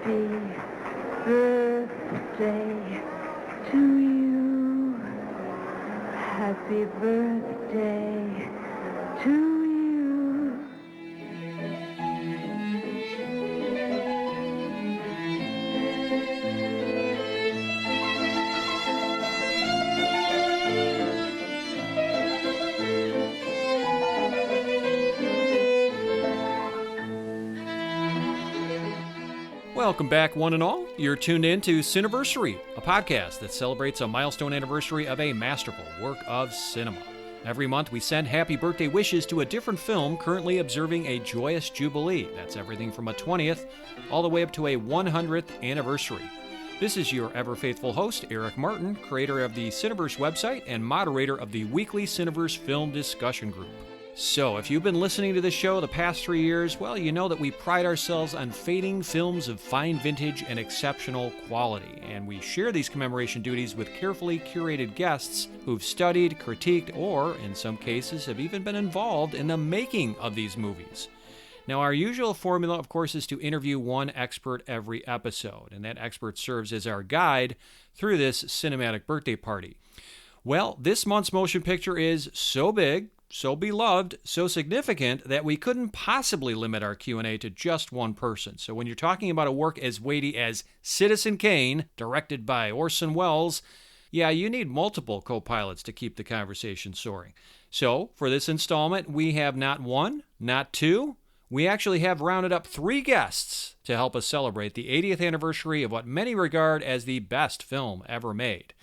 Happy birthday to you. Happy birthday to you. Welcome back, one and all. You're tuned in to Cineversary, a podcast that celebrates a milestone anniversary of a masterful work of cinema. Every month, we send happy birthday wishes to a different film currently observing a joyous jubilee. That's everything from a 20th all the way up to a 100th anniversary. This is your ever-faithful host, Eric Martin, creator of the Cineverse website and moderator of the weekly Cineverse film discussion group. So, if you've been listening to this show the past 3 years, well, you know that we pride ourselves on fading films of fine vintage and exceptional quality, and we share these commemoration duties with carefully curated guests who've studied, critiqued, or, in some cases, have even been involved in the making of these movies. Now, our usual formula, of course, is to interview one expert every episode, and that expert serves as our guide through this cinematic birthday party. Well, this month's motion picture is so big, so beloved, so significant that we couldn't possibly limit our Q&A to just one person. So when you're talking about a work as weighty as Citizen Kane, directed by Orson Welles, yeah, you need multiple co-pilots to keep the conversation soaring. So for this installment, we have not one, not two, we actually have rounded up 3 guests to help us celebrate the 80th anniversary of what many regard as the best film ever made.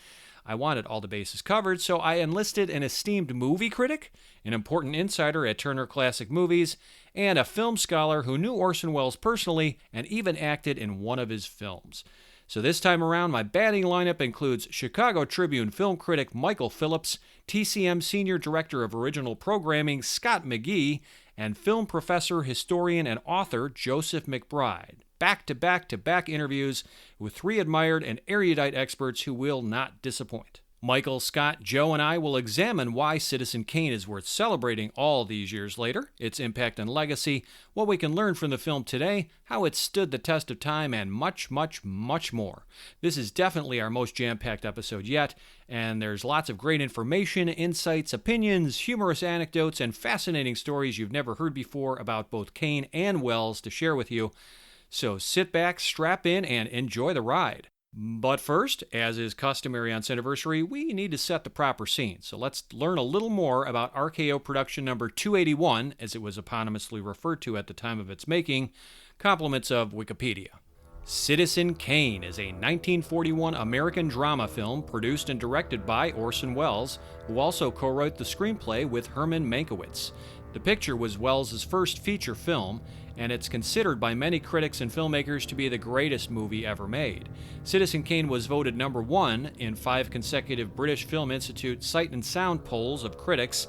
I wanted all the bases covered, so I enlisted an esteemed movie critic, an important insider at Turner Classic Movies, and a film scholar who knew Orson Welles personally and even acted in one of his films. So this time around, my batting lineup includes Chicago Tribune film critic Michael Phillips, TCM Senior Director of Original Programming Scott McGee, and film professor, historian, and author Joseph McBride. Back-to-back-to-back interviews with 3 admired and erudite experts who will not disappoint. Michael, Scott, Joe, and I will examine why Citizen Kane is worth celebrating all these years later, its impact and legacy, what we can learn from the film today, how it stood the test of time, and much, much, much more. This is definitely our most jam-packed episode yet, and there's lots of great information, insights, opinions, humorous anecdotes, and fascinating stories you've never heard before about both Kane and Welles to share with you. So sit back, strap in, and enjoy the ride. But first, as is customary on Cineversary, we need to set the proper scene. So let's learn a little more about RKO production number 281, as it was eponymously referred to at the time of its making, compliments of Wikipedia. Citizen Kane is a 1941 American drama film produced and directed by Orson Welles, who also co-wrote the screenplay with Herman Mankiewicz. The picture was Welles' first feature film, and it's considered by many critics and filmmakers to be the greatest movie ever made. Citizen Kane was voted number 1 in 5 consecutive British Film Institute Sight and Sound polls of critics,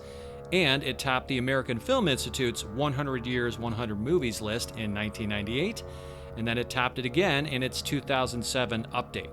and it topped the American Film Institute's 100 Years, 100 Movies list in 1998, and then it topped it again in its 2007 update.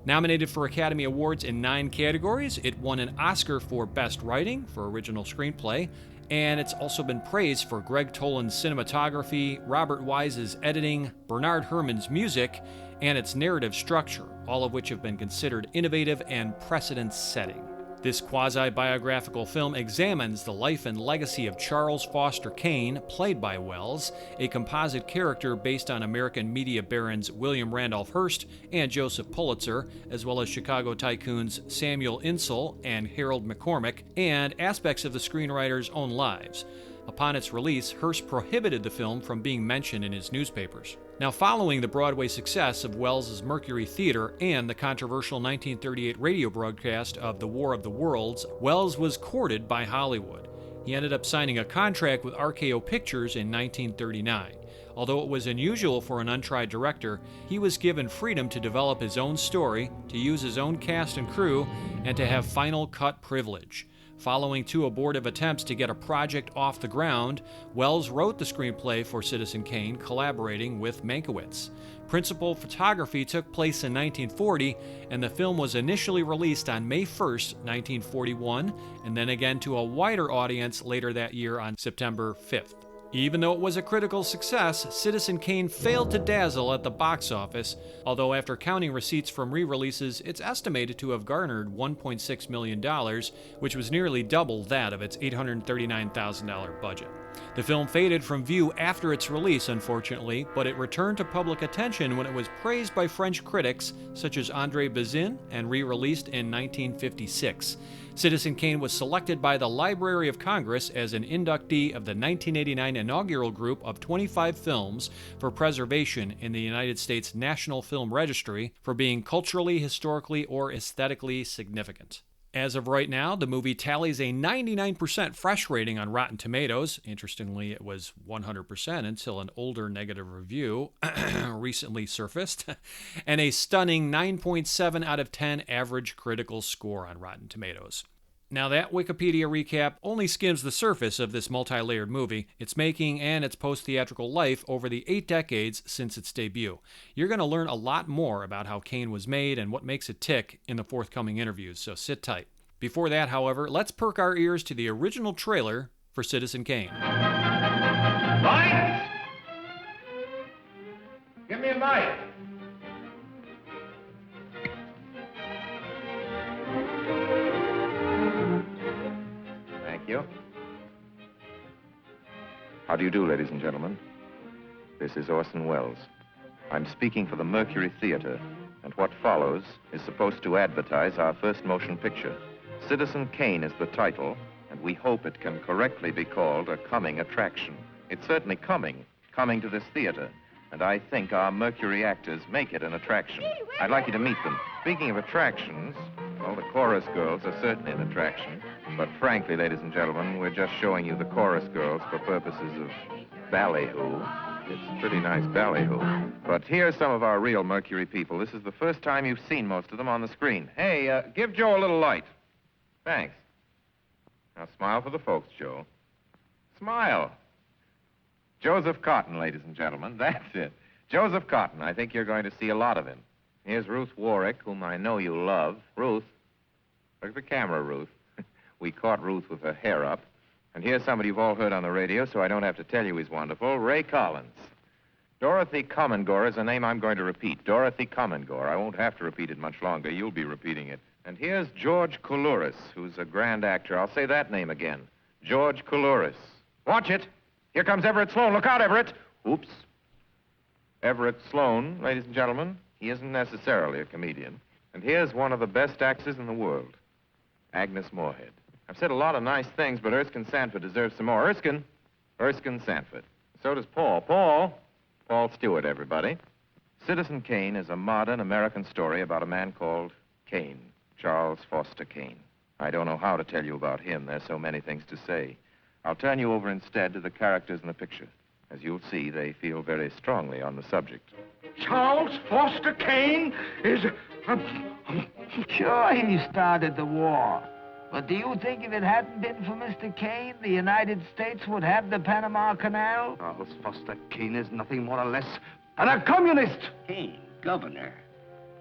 Nominated for Academy Awards in 9 categories, it won an Oscar for Best Writing for Original Screenplay, and it's also been praised for Greg Toland's cinematography, Robert Wise's editing, Bernard Herrmann's music, and its narrative structure, all of which have been considered innovative and precedent-setting. This quasi-biographical film examines the life and legacy of Charles Foster Kane, played by Welles, a composite character based on American media barons William Randolph Hearst and Joseph Pulitzer, as well as Chicago tycoons Samuel Insull and Harold McCormick, and aspects of the screenwriters' own lives. Upon its release, Hearst prohibited the film from being mentioned in his newspapers. Now, following the Broadway success of Welles' Mercury Theater and the controversial 1938 radio broadcast of The War of the Worlds, Welles was courted by Hollywood. He ended up signing a contract with RKO Pictures in 1939. Although it was unusual for an untried director, he was given freedom to develop his own story, to use his own cast and crew, and to have final cut privilege. Following 2 abortive attempts to get a project off the ground, Welles wrote the screenplay for Citizen Kane, collaborating with Mankiewicz. Principal photography took place in 1940, and the film was initially released on May 1st, 1941, and then again to a wider audience later that year on September 5th. Even though it was a critical success, Citizen Kane failed to dazzle at the box office, although after counting receipts from re-releases, it's estimated to have garnered $1.6 million, which was nearly double that of its $839,000 budget. The film faded from view after its release, unfortunately, but it returned to public attention when it was praised by French critics such as André Bazin and re-released in 1956. Citizen Kane was selected by the Library of Congress as an inductee of the 1989 inaugural group of 25 films for preservation in the United States National Film Registry for being culturally, historically, or aesthetically significant. As of right now, the movie tallies a 99% fresh rating on Rotten Tomatoes. Interestingly, it was 100% until an older negative review recently surfaced, and a stunning 9.7 out of 10 average critical score on Rotten Tomatoes. Now, that Wikipedia recap only skims the surface of this multi-layered movie, its making, and its post-theatrical life over the 8 decades since its debut. You're going to learn a lot more about how Kane was made and what makes it tick in the forthcoming interviews, so sit tight. Before that, however, let's perk our ears to the original trailer for Citizen Kane. Lights! Give me a light. Thank you. How do you do, ladies and gentlemen? This is Orson Welles. I'm speaking for the Mercury Theater, and what follows is supposed to advertise our first motion picture. Citizen Kane is the title, and we hope it can correctly be called a coming attraction. It's certainly coming to this theater, and I think our Mercury actors make it an attraction. I'd like you to meet them. Speaking of attractions, well, the chorus girls are certainly an attraction, but frankly, ladies and gentlemen, we're just showing you the chorus girls for purposes of ballyhoo. It's pretty nice ballyhoo. But here's some of our real Mercury people. This is the first time you've seen most of them on the screen. Hey, give Joe a little light. Thanks. Now smile for the folks, Joe. Smile. Joseph Cotton, ladies and gentlemen. That's it. Joseph Cotton. I think you're going to see a lot of him. Here's Ruth Warwick, whom I know you love. Ruth. Look at the camera, Ruth. We caught Ruth with her hair up. And here's somebody you've all heard on the radio, so I don't have to tell you he's wonderful. Ray Collins. Dorothy Commongore is a name I'm going to repeat. Dorothy Commongore. I won't have to repeat it much longer. You'll be repeating it. And here's George Coulouris, who's a grand actor. I'll say that name again. George Coulouris. Watch it. Here comes Everett Sloane. Look out, Everett. Oops. Everett Sloane, ladies and gentlemen. He isn't necessarily a comedian. And here's one of the best actors in the world, Agnes Moorehead. I've said a lot of nice things, but Erskine Sanford deserves some more. Erskine Sanford. So does Paul. Paul Stewart, everybody. Citizen Kane is a modern American story about a man called Kane, Charles Foster Kane. I don't know how to tell you about him. There's so many things to say. I'll turn you over instead to the characters in the picture. As you'll see, they feel very strongly on the subject. Charles Foster Kane is... Sure, he started the war. But do you think if it hadn't been for Mr. Kane, the United States would have the Panama Canal? Charles Foster Kane is nothing more or less than a communist. Kane, governor.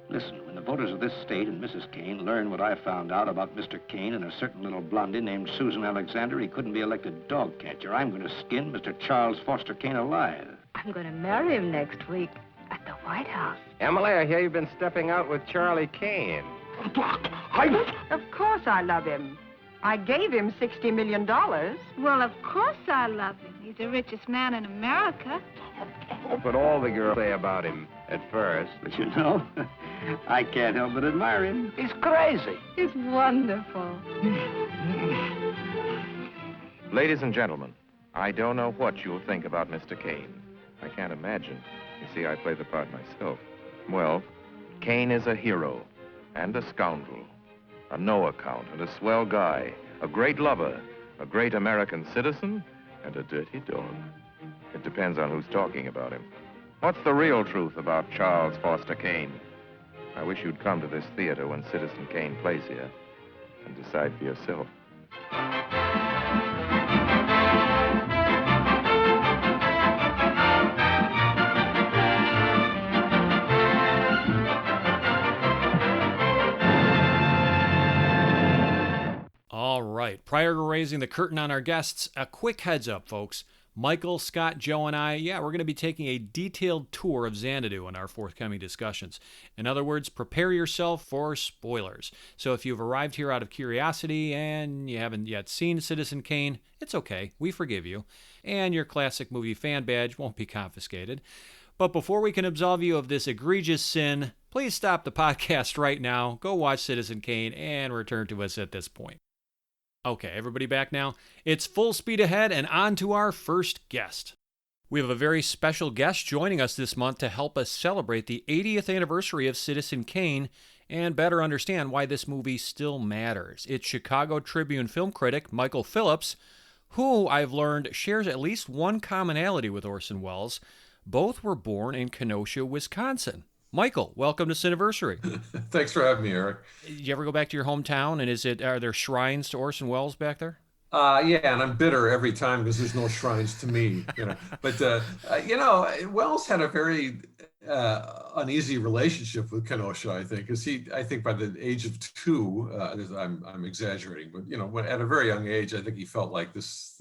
Listen, when the voters of this state and Mrs. Kane learn what I found out about Mr. Kane and a certain little blondie named Susan Alexander, he couldn't be elected dog catcher. I'm going to skin Mr. Charles Foster Kane alive. I'm going to marry him next week at the White House. Emily, I hear you've been stepping out with Charlie Kane. Of course I love him. I gave him $60 million. Well, of course I love him. He's the richest man in America. That's what all the girls say about him at first. But you know, I can't help but admire him. He's crazy. He's wonderful. Ladies and gentlemen, I don't know what you'll think about Mr. Kane. I can't imagine. You see, I play the part myself. Well, Kane is a hero and a scoundrel, a no-account and a swell guy, a great lover, a great American citizen, and a dirty dog. It depends on who's talking about him. What's the real truth about Charles Foster Kane? I wish you'd come to this theater when Citizen Kane plays here and decide for yourself. All right, prior to raising the curtain on our guests, a quick heads up, folks. Michael, Scott, Joe, and I, we're going to be taking a detailed tour of Xanadu in our forthcoming discussions. In other words, prepare yourself for spoilers. So if you've arrived here out of curiosity and you haven't yet seen Citizen Kane, it's okay. We forgive you. And your classic movie fan badge won't be confiscated. But before we can absolve you of this egregious sin, please stop the podcast right now, go watch Citizen Kane, and return to us at this point. Okay, everybody back now? It's full speed ahead and on to our first guest. We have a very special guest joining us this month to help us celebrate the 80th anniversary of Citizen Kane and better understand why this movie still matters. It's Chicago Tribune film critic Michael Phillips, who I've learned shares at least one commonality with Orson Welles. Both were born in Kenosha, Wisconsin. Michael, welcome to Cineversary. Thanks for having me, Eric. Did you ever go back to your hometown, and are there shrines to Orson Welles back there? Yeah, and I'm bitter every time because there's no shrines to me, But, Welles had a very uneasy relationship with Kenosha, I think, because I think by the age of 2, I'm exaggerating, but at a very young age, I think he felt like this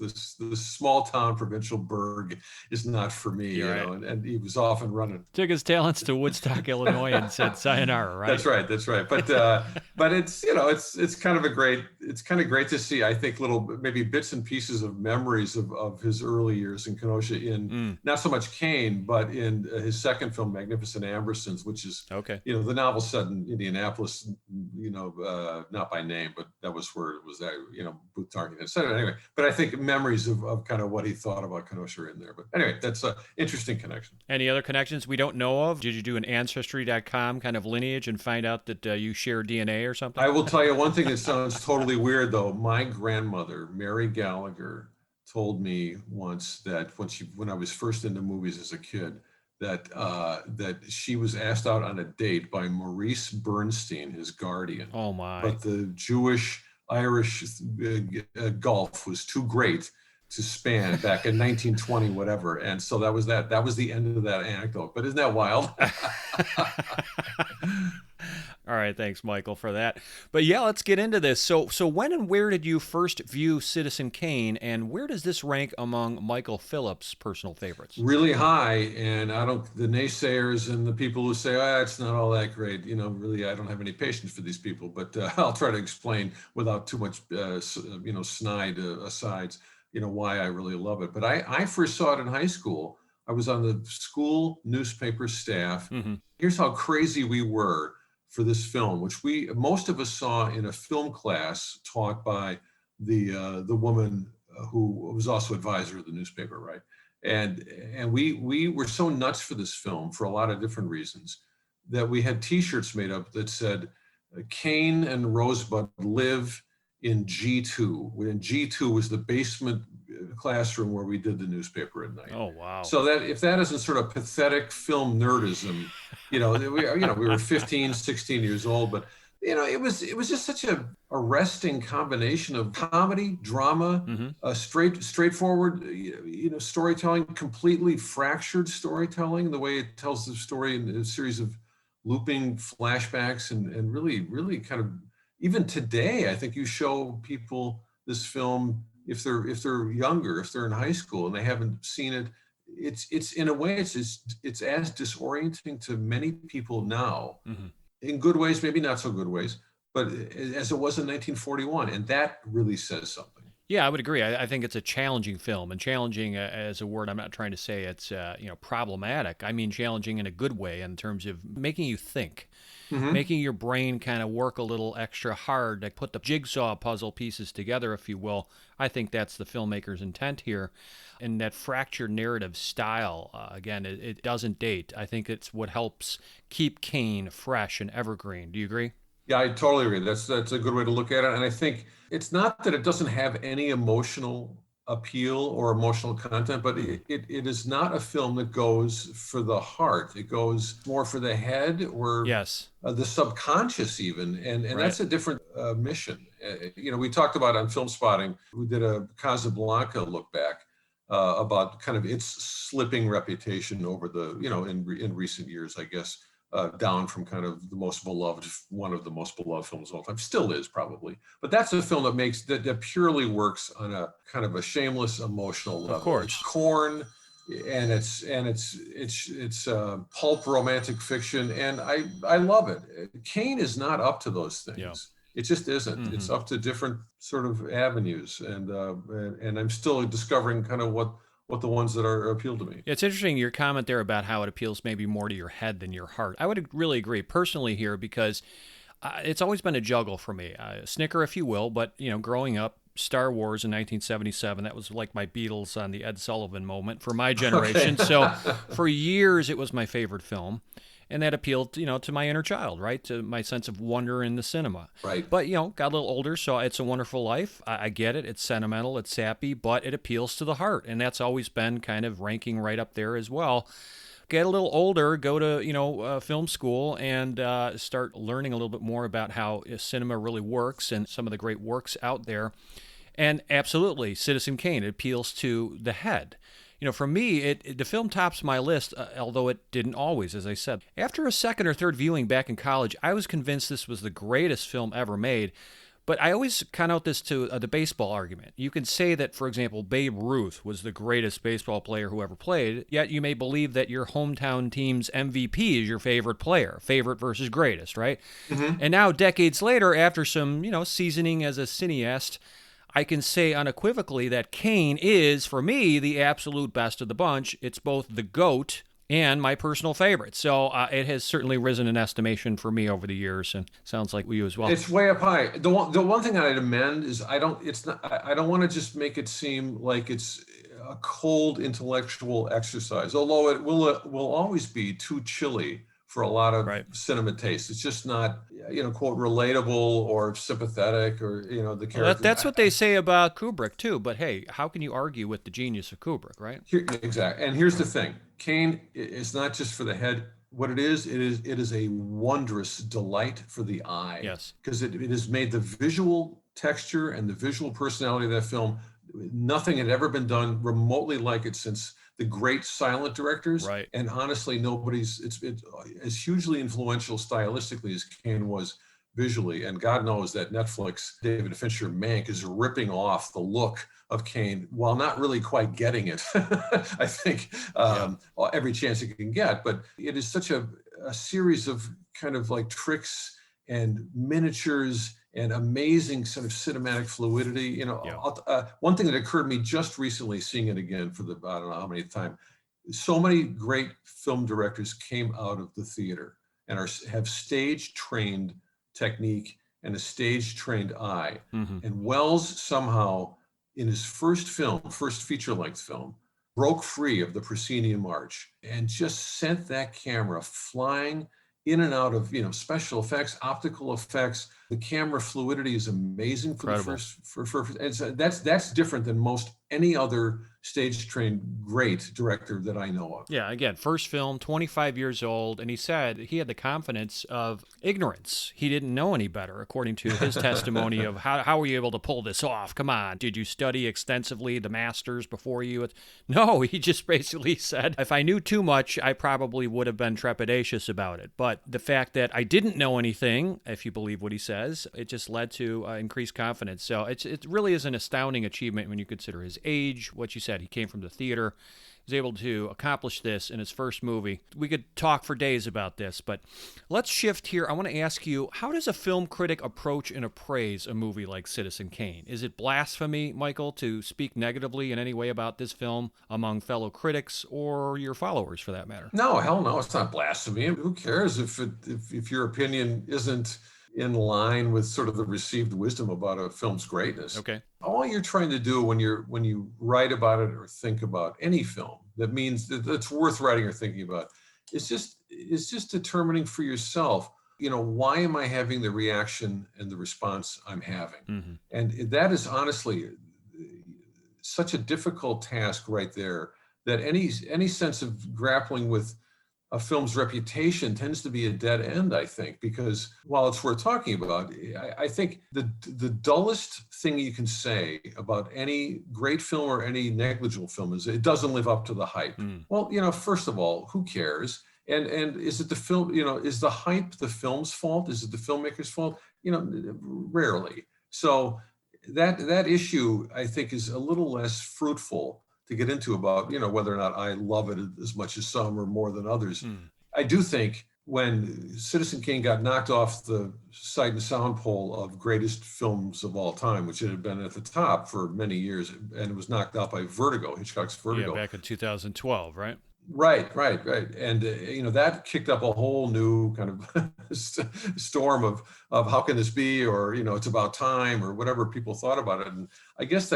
small town provincial burg is not for me, right. and he was often running. Took his talents to Woodstock, Illinois, and said sayonara, right? That's right. But it's kind of great to see, I think, little maybe bits and pieces of memories of his early years in Kenosha in not so much Kane, but in his second film, Magnificent Ambersons, which is, okay. The novel set in Indianapolis, not by name, but that was where it was, Booth Target, et cetera. Anyway, but I think memories of kind of what he thought about Kenosha are in there. But anyway, that's an interesting connection. Any other connections we don't know of? Did you do an Ancestry.com kind of lineage and find out that you share DNA or something? I will tell you one thing that sounds totally weird, though. My grandmother, Mary Gallagher, told me once that when I was first into movies as a kid, that she was asked out on a date by Maurice Bernstein, his guardian. Oh my! But the Jewish-Irish gulf was too great to span back in 1920, whatever, and so that was that. That was the end of that anecdote. But isn't that wild? All right, thanks, Michael, for that. But yeah, let's get into this. So when and where did you first view Citizen Kane, and where does this rank among Michael Phillips' personal favorites? Really high, and the naysayers and the people who say, it's not all that great, really, I don't have any patience for these people, but I'll try to explain without too much, snide asides, why I really love it. But I first saw it in high school. I was on the school newspaper staff. Mm-hmm. Here's how crazy we were for this film, which most of us saw in a film class taught by the woman who was also advisor of the newspaper, right? And we were so nuts for this film for a lot of different reasons that we had T-shirts made up that said, Kane and Rosebud live in G2. When G2 was the basement classroom where we did the newspaper at night. Oh, wow. So that if that isn't sort of pathetic film nerdism, we were 15, 16 years old, but it was just such a arresting combination of comedy, drama, straightforward, storytelling, completely fractured storytelling, the way it tells the story in a series of looping flashbacks and really, really kind of, even today, I think you show people this film if they're younger, if they're in high school and they haven't seen it, it's in a way it's as disorienting to many people now, in good ways, maybe not so good ways, but as it was in 1941, and that really says something. Yeah, I would agree. I think it's a challenging film, and challenging as a word, I'm not trying to say it's problematic. I mean challenging in a good way in terms of making you think. Making your brain kind of work a little extra hard to put the jigsaw puzzle pieces together, if you will. I think that's the filmmaker's intent here. And that fractured narrative style, again, it doesn't date. I think it's what helps keep Kane fresh and evergreen. Do you agree? Yeah, I totally agree. That's a good way to look at it. And I think it's not that it doesn't have any emotional appeal or emotional content, but it is not a film that goes for the heart. It goes more for the head or the subconscious even. And right. That's a different mission. We talked about on Film Spotting, we did a Casablanca look back about kind of its slipping reputation over the, in recent years, I guess, down from kind of the most beloved, one of the most beloved films of all time. Still is probably, but that's a film that purely works on a kind of a shameless emotional level. Of course. It's corn, and it's pulp romantic fiction, and I love it. Kane is not up to those things. Yeah. It just isn't. Mm-hmm. It's up to different sort of avenues, and I'm still discovering kind of what the ones that are appeal to me. It's interesting your comment there about how it appeals maybe more to your head than your heart. I would really agree personally here, because it's always been a juggle for me. Snicker, if you will, but growing up, Star Wars in 1977, that was like my Beatles on the Ed Sullivan moment for my generation. Okay. So for years, it was my favorite film. And that appealed, to my inner child, right? To my sense of wonder in the cinema. Right. But, got a little older, so It's a Wonderful Life. I get it. It's sentimental. It's sappy, but it appeals to the heart. And that's always been kind of ranking right up there as well. Get a little older, go to, film school, and start learning a little bit more about how cinema really works and some of the great works out there. And absolutely, Citizen Kane, it appeals to the head. For me, the film tops my list, although it didn't always, as I said. After a second or third viewing back in college, I was convinced this was the greatest film ever made. But I always count out this to the baseball argument. You can say that, for example, Babe Ruth was the greatest baseball player who ever played, yet you may believe that your hometown team's MVP is your favorite player, favorite versus greatest, right? Mm-hmm. And now, decades later, after some, seasoning as a cineast, I can say unequivocally that Kane is, for me, the absolute best of the bunch. It's both the GOAT and my personal favorite. So it has certainly risen in estimation for me over the years, and sounds like you as well. It's way up high. The one thing I'd amend is I don't want to just make it seem like it's a cold intellectual exercise, although it will always be too chilly for a lot of cinema taste. It's just not, quote, relatable or sympathetic or, the character. Well, that's what they say about Kubrick, too. But, hey, how can you argue with the genius of Kubrick, right? Exactly. And here's the thing. Kane is not just for the head. What it is a wondrous delight for the eye. Yes. Because it has made the visual texture and the visual personality of that film, nothing had ever been done remotely like it since the great silent directors. Right. And honestly, it's as hugely influential stylistically as Kane was visually. And God knows that Netflix, David Fincher Mank is ripping off the look of Kane while not really quite getting it, I think, every chance it can get. But it is such a series of kind of like tricks and miniatures and amazing sort of cinematic fluidity. One thing that occurred to me just recently, seeing it again for I don't know how many time, so many great film directors came out of the theater and have stage-trained technique and a stage-trained eye. Mm-hmm. And Wells somehow, in his first feature-length film, broke free of the proscenium arch and just sent that camera flying in and out of special effects, optical effects. The camera fluidity is amazing for Incredible. the first. That's different than most any other stage-trained great director that I know of. Yeah, again, first film, 25 years old, and he said he had the confidence of ignorance. He didn't know any better, according to his testimony of how were you able to pull this off? Come on, did you study extensively the masters before you? No, he just basically said, if I knew too much, I probably would have been trepidatious about it. But the fact that I didn't know anything, if you believe what he says, it just led to increased confidence. So it really is an astounding achievement when you consider his age, what you said. He came from the theater. He was able to accomplish this in his first movie. We could talk for days about this, but let's shift here. I want to ask you, how does a film critic approach and appraise a movie like Citizen Kane? Is it blasphemy, Michael, to speak negatively in any way about this film among fellow critics or your followers, for that matter? No, hell no, it's not blasphemy. Who cares if your opinion isn't in line with sort of the received wisdom about a film's greatness. Okay. All you're trying to do when you write about it or think about any film that means that's worth writing or thinking about is just determining for yourself, why am I having the reaction and the response I'm having? Mm-hmm. And that is honestly such a difficult task right there that any sense of grappling with a film's reputation tends to be a dead end, I think, because while it's worth talking about, I think the dullest thing you can say about any great film or any negligible film is it doesn't live up to the hype. Mm. Well, first of all, who cares? And is it the film, is the hype the film's fault? Is it the filmmaker's fault? Rarely. So that issue, I think, is a little less fruitful to get into about, whether or not I love it as much as some or more than others. I do think when Citizen Kane got knocked off the Sight and Sound poll of greatest films of all time, which it had been at the top for many years, and it was knocked out by Vertigo, Hitchcock's Vertigo. Yeah, back in 2012, right? Right. And, that kicked up a whole new kind of storm of how can this be, or, it's about time, or whatever people thought about it. And I guess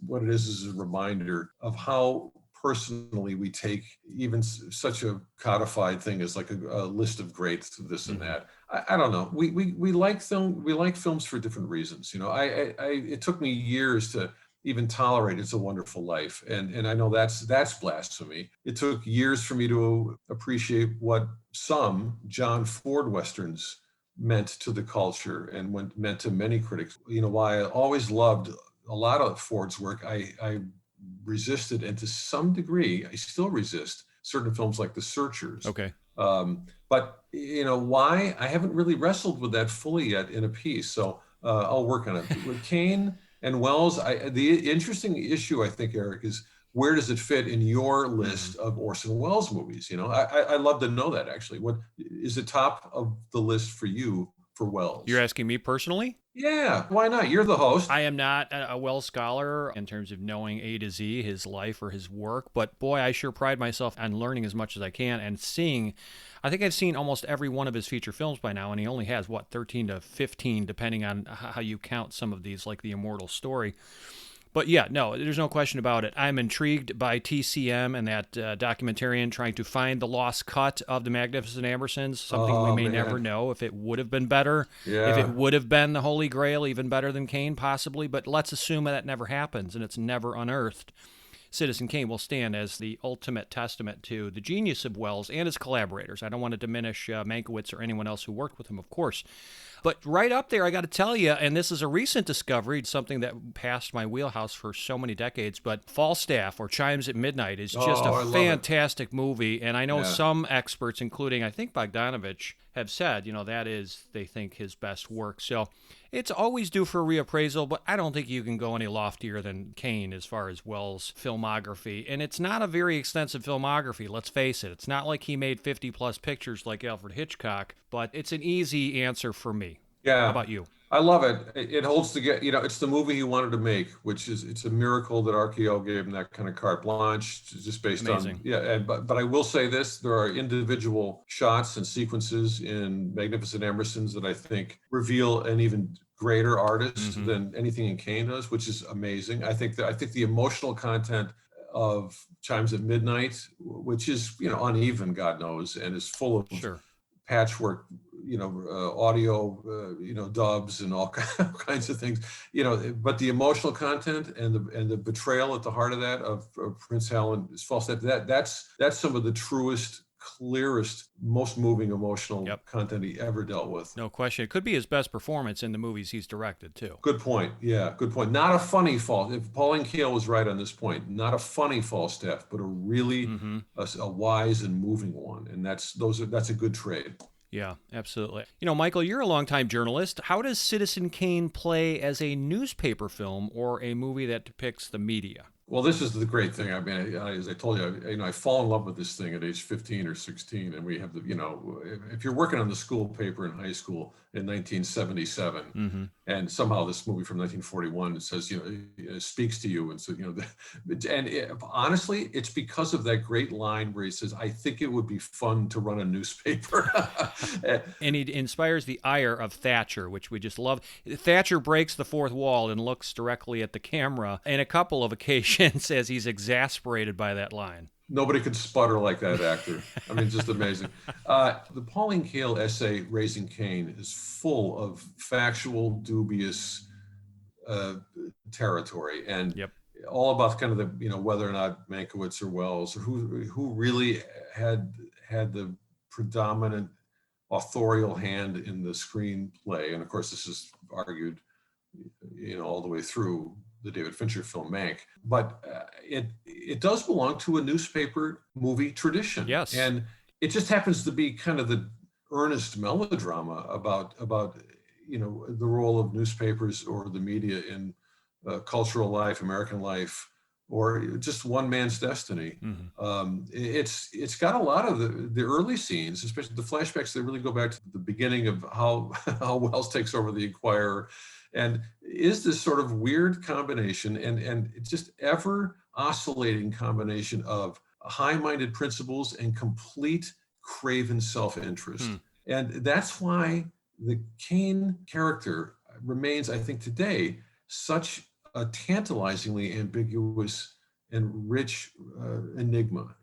what it is a reminder of how personally we take even such a codified thing as like a list of greats, this and that. I don't know. We like films for different reasons. It took me years to even tolerate It's a Wonderful Life. And I know that's blasphemy. It took years for me to appreciate what some John Ford Westerns meant to the culture and meant to many critics. While I always loved a lot of Ford's work, I resisted, and to some degree, I still resist certain films like The Searchers. Okay. But why? I haven't really wrestled with that fully yet in a piece. So I'll work on it. With Kane and Wells, the interesting issue, I think, Eric, is where does it fit in your list of Orson Welles movies? I'd love to know that, actually. What is the top of the list for you for Welles? You're asking me personally? Yeah, why not? You're the host. I am not a Wells scholar in terms of knowing A to Z, his life or his work, but boy, I sure pride myself on learning as much as I can and seeing. I think I've seen almost every one of his feature films by now, and he only has, 13 to 15, depending on how you count some of these, like The Immortal Story. But yeah, no, there's no question about it. I'm intrigued by TCM and that documentarian trying to find the lost cut of The Magnificent Ambersons, something we may never know if it would have been better, if it would have been the Holy Grail, even better than Kane, possibly. But let's assume that never happens and it's never unearthed. Citizen Kane will stand as the ultimate testament to the genius of Welles and his collaborators. I don't want to diminish Mankiewicz or anyone else who worked with him, of course. But right up there, I got to tell you, and this is a recent discovery, something that passed my wheelhouse for so many decades, but Falstaff or Chimes at Midnight is just a fantastic movie. And I know some experts, including I think Bogdanovich, have said, that is, they think, his best work. So it's always due for a reappraisal, but I don't think you can go any loftier than Kane as far as Welles' filmography. And it's not a very extensive filmography, let's face it. It's not like he made 50-plus pictures like Alfred Hitchcock, but it's an easy answer for me. Yeah. How about you? I love it. It holds together. It's the movie he wanted to make, it's a miracle that RKO gave him that kind of carte blanche, just based Amazing. on, but I will say this, there are individual shots and sequences in Magnificent Ambersons that I think reveal an even greater artist than anything in Kane does, which is amazing. I think the emotional content of Chimes at Midnight, which is, uneven, God knows, and is full of patchwork, audio, dubs and all kinds of things, but the emotional content and the betrayal at the heart of that of Prince Hal and his Falstaff, that's some of the truest, clearest, most moving emotional content he ever dealt with. No question. It could be his best performance in the movies he's directed, too. Good point. Yeah, good point. Not a funny Falstaff. If Pauline Kael was right on this point, not a funny Falstaff, but a really a wise and moving one. And that's a good trade. Yeah, absolutely. Michael, you're a longtime journalist. How does Citizen Kane play as a newspaper film or a movie that depicts the media? Well, this is the great thing. I mean, as I told you, I fall in love with this thing at age 15 or 16, and we have if you're working on the school paper in high school in 1977, and somehow this movie from 1941 says, it speaks to you, and so honestly, it's because of that great line where he says, "I think it would be fun to run a newspaper," and he inspires the ire of Thatcher, which we just love. Thatcher breaks the fourth wall and looks directly at the camera, and a couple of occasions says he's exasperated by that line. Nobody could sputter like that actor. I mean, just amazing. The Pauline Kael essay, Raising Kane, is full of factual, dubious territory, and all about kind of the, whether or not Mankiewicz or Welles, or who really had the predominant authorial hand in the screenplay. And of course, this is argued, all the way through the David Fincher film Mank, but it does belong to a newspaper movie tradition. Yes. And it just happens to be kind of the earnest melodrama about the role of newspapers or the media in cultural life, American life, or just one man's destiny. It's got a lot of the early scenes, especially the flashbacks. They really go back to the beginning of how Wells takes over the Enquirer, and is this sort of weird combination and just ever oscillating combination of high-minded principles and complete craven self-interest. And that's why the Kane character remains, I think, today such a tantalizingly ambiguous and rich enigma.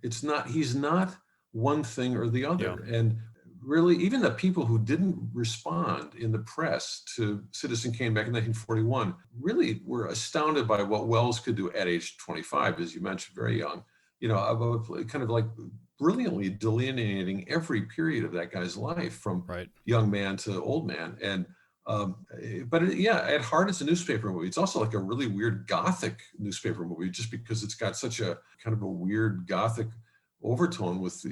He's not one thing or the other. Yeah. And really, even the people who didn't respond in the press to Citizen Kane back in 1941 really were astounded by what Wells could do at age 25, as you mentioned, very young, kind of like brilliantly delineating every period of that guy's life from young man to old man. And at heart, it's a newspaper movie. It's also like a really weird Gothic newspaper movie, just because it's got such a kind of a weird Gothic overtone with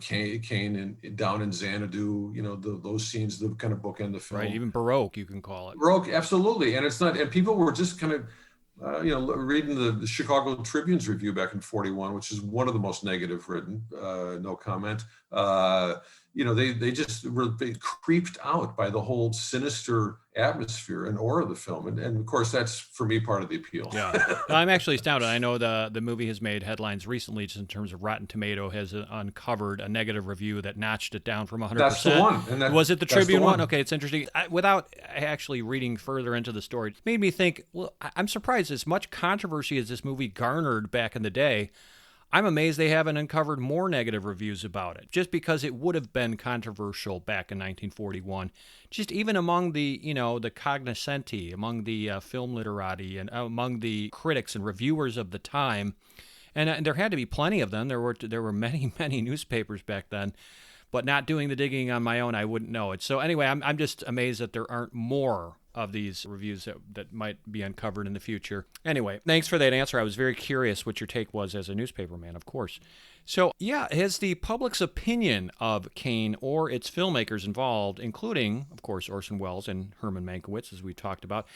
Kane and down in Xanadu, those scenes, the kind of bookend the film. Right, even Baroque, you can call it. Baroque, absolutely. And it's not, and people were just kind of, reading the Chicago Tribune's review back in 41, which is one of the most negative written, no comment. They just were creeped out by the whole sinister atmosphere and aura of the film. And of course, that's, for me, part of the appeal. Yeah, I'm actually astounded. I know the movie has made headlines recently just in terms of Rotten Tomato has uncovered a negative review that notched it down from 100%. That's the one. And was it the Tribune one? Okay, it's interesting. Without actually reading further into the story, it made me think, well, I'm surprised as much controversy as this movie garnered back in the day, I'm amazed they haven't uncovered more negative reviews about it, just because it would have been controversial back in 1941. Just even among the, the cognoscenti, among the film literati, and among the critics and reviewers of the time. And there had to be plenty of them. There were many, many newspapers back then. But not doing the digging on my own, I wouldn't know it. So anyway, I'm just amazed that there aren't more of these reviews that might be uncovered in the future. Anyway, thanks for that answer. I was very curious what your take was as a newspaperman, of course. So, yeah, has the public's opinion of Kane or its filmmakers involved, including, of course, Orson Welles and Herman Mankiewicz, as we talked about,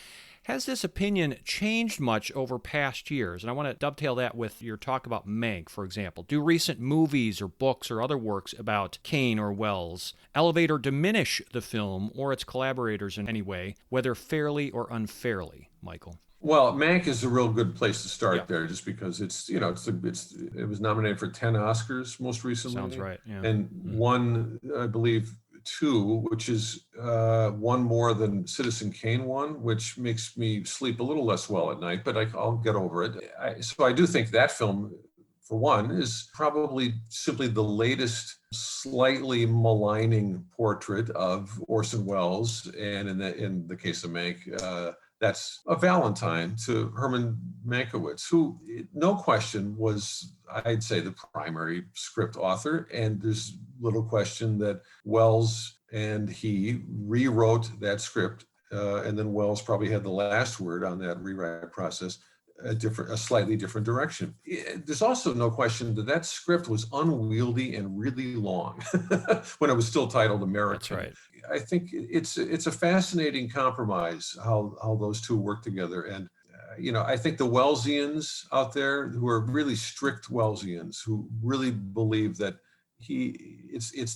has this opinion changed much over past years? And I want to dovetail that with your talk about Mank, for example. Do recent movies or books or other works about Kane or Welles elevate or diminish the film or its collaborators in any way, whether fairly or unfairly, Michael? Well, Mank is a real good place to start there, just because it was nominated for 10 Oscars most recently. Sounds right. Yeah. And won, I believe, 2, which is one more than Citizen Kane won, which makes me sleep a little less well at night, but I'll get over it. So I do think that film, for one, is probably simply the latest slightly maligning portrait of Orson Welles, and in the case of Mank, that's a Valentine to Herman Mankiewicz, who, no question, was, I'd say, the primary script author. And there's little question that Welles and he rewrote that script, and then Welles probably had the last word on that rewrite process, a slightly different direction. There's also no question that script was unwieldy and really long when it was still titled American. That's right. I think it's a fascinating compromise how those two work together. And I think the Wellesians out there, who are really strict Wellesians, who really believe that they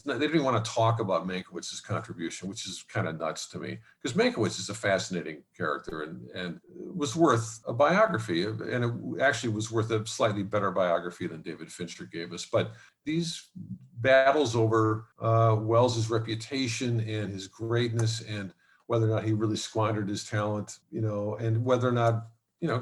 don't even want to talk about Mankiewicz's contribution, which is kind of nuts to me, because Mankiewicz is a fascinating character and was worth a biography, and it actually was worth a slightly better biography than David Fincher gave us. But these battles over Welles's reputation and his greatness, and whether or not he really squandered his talent, and whether or not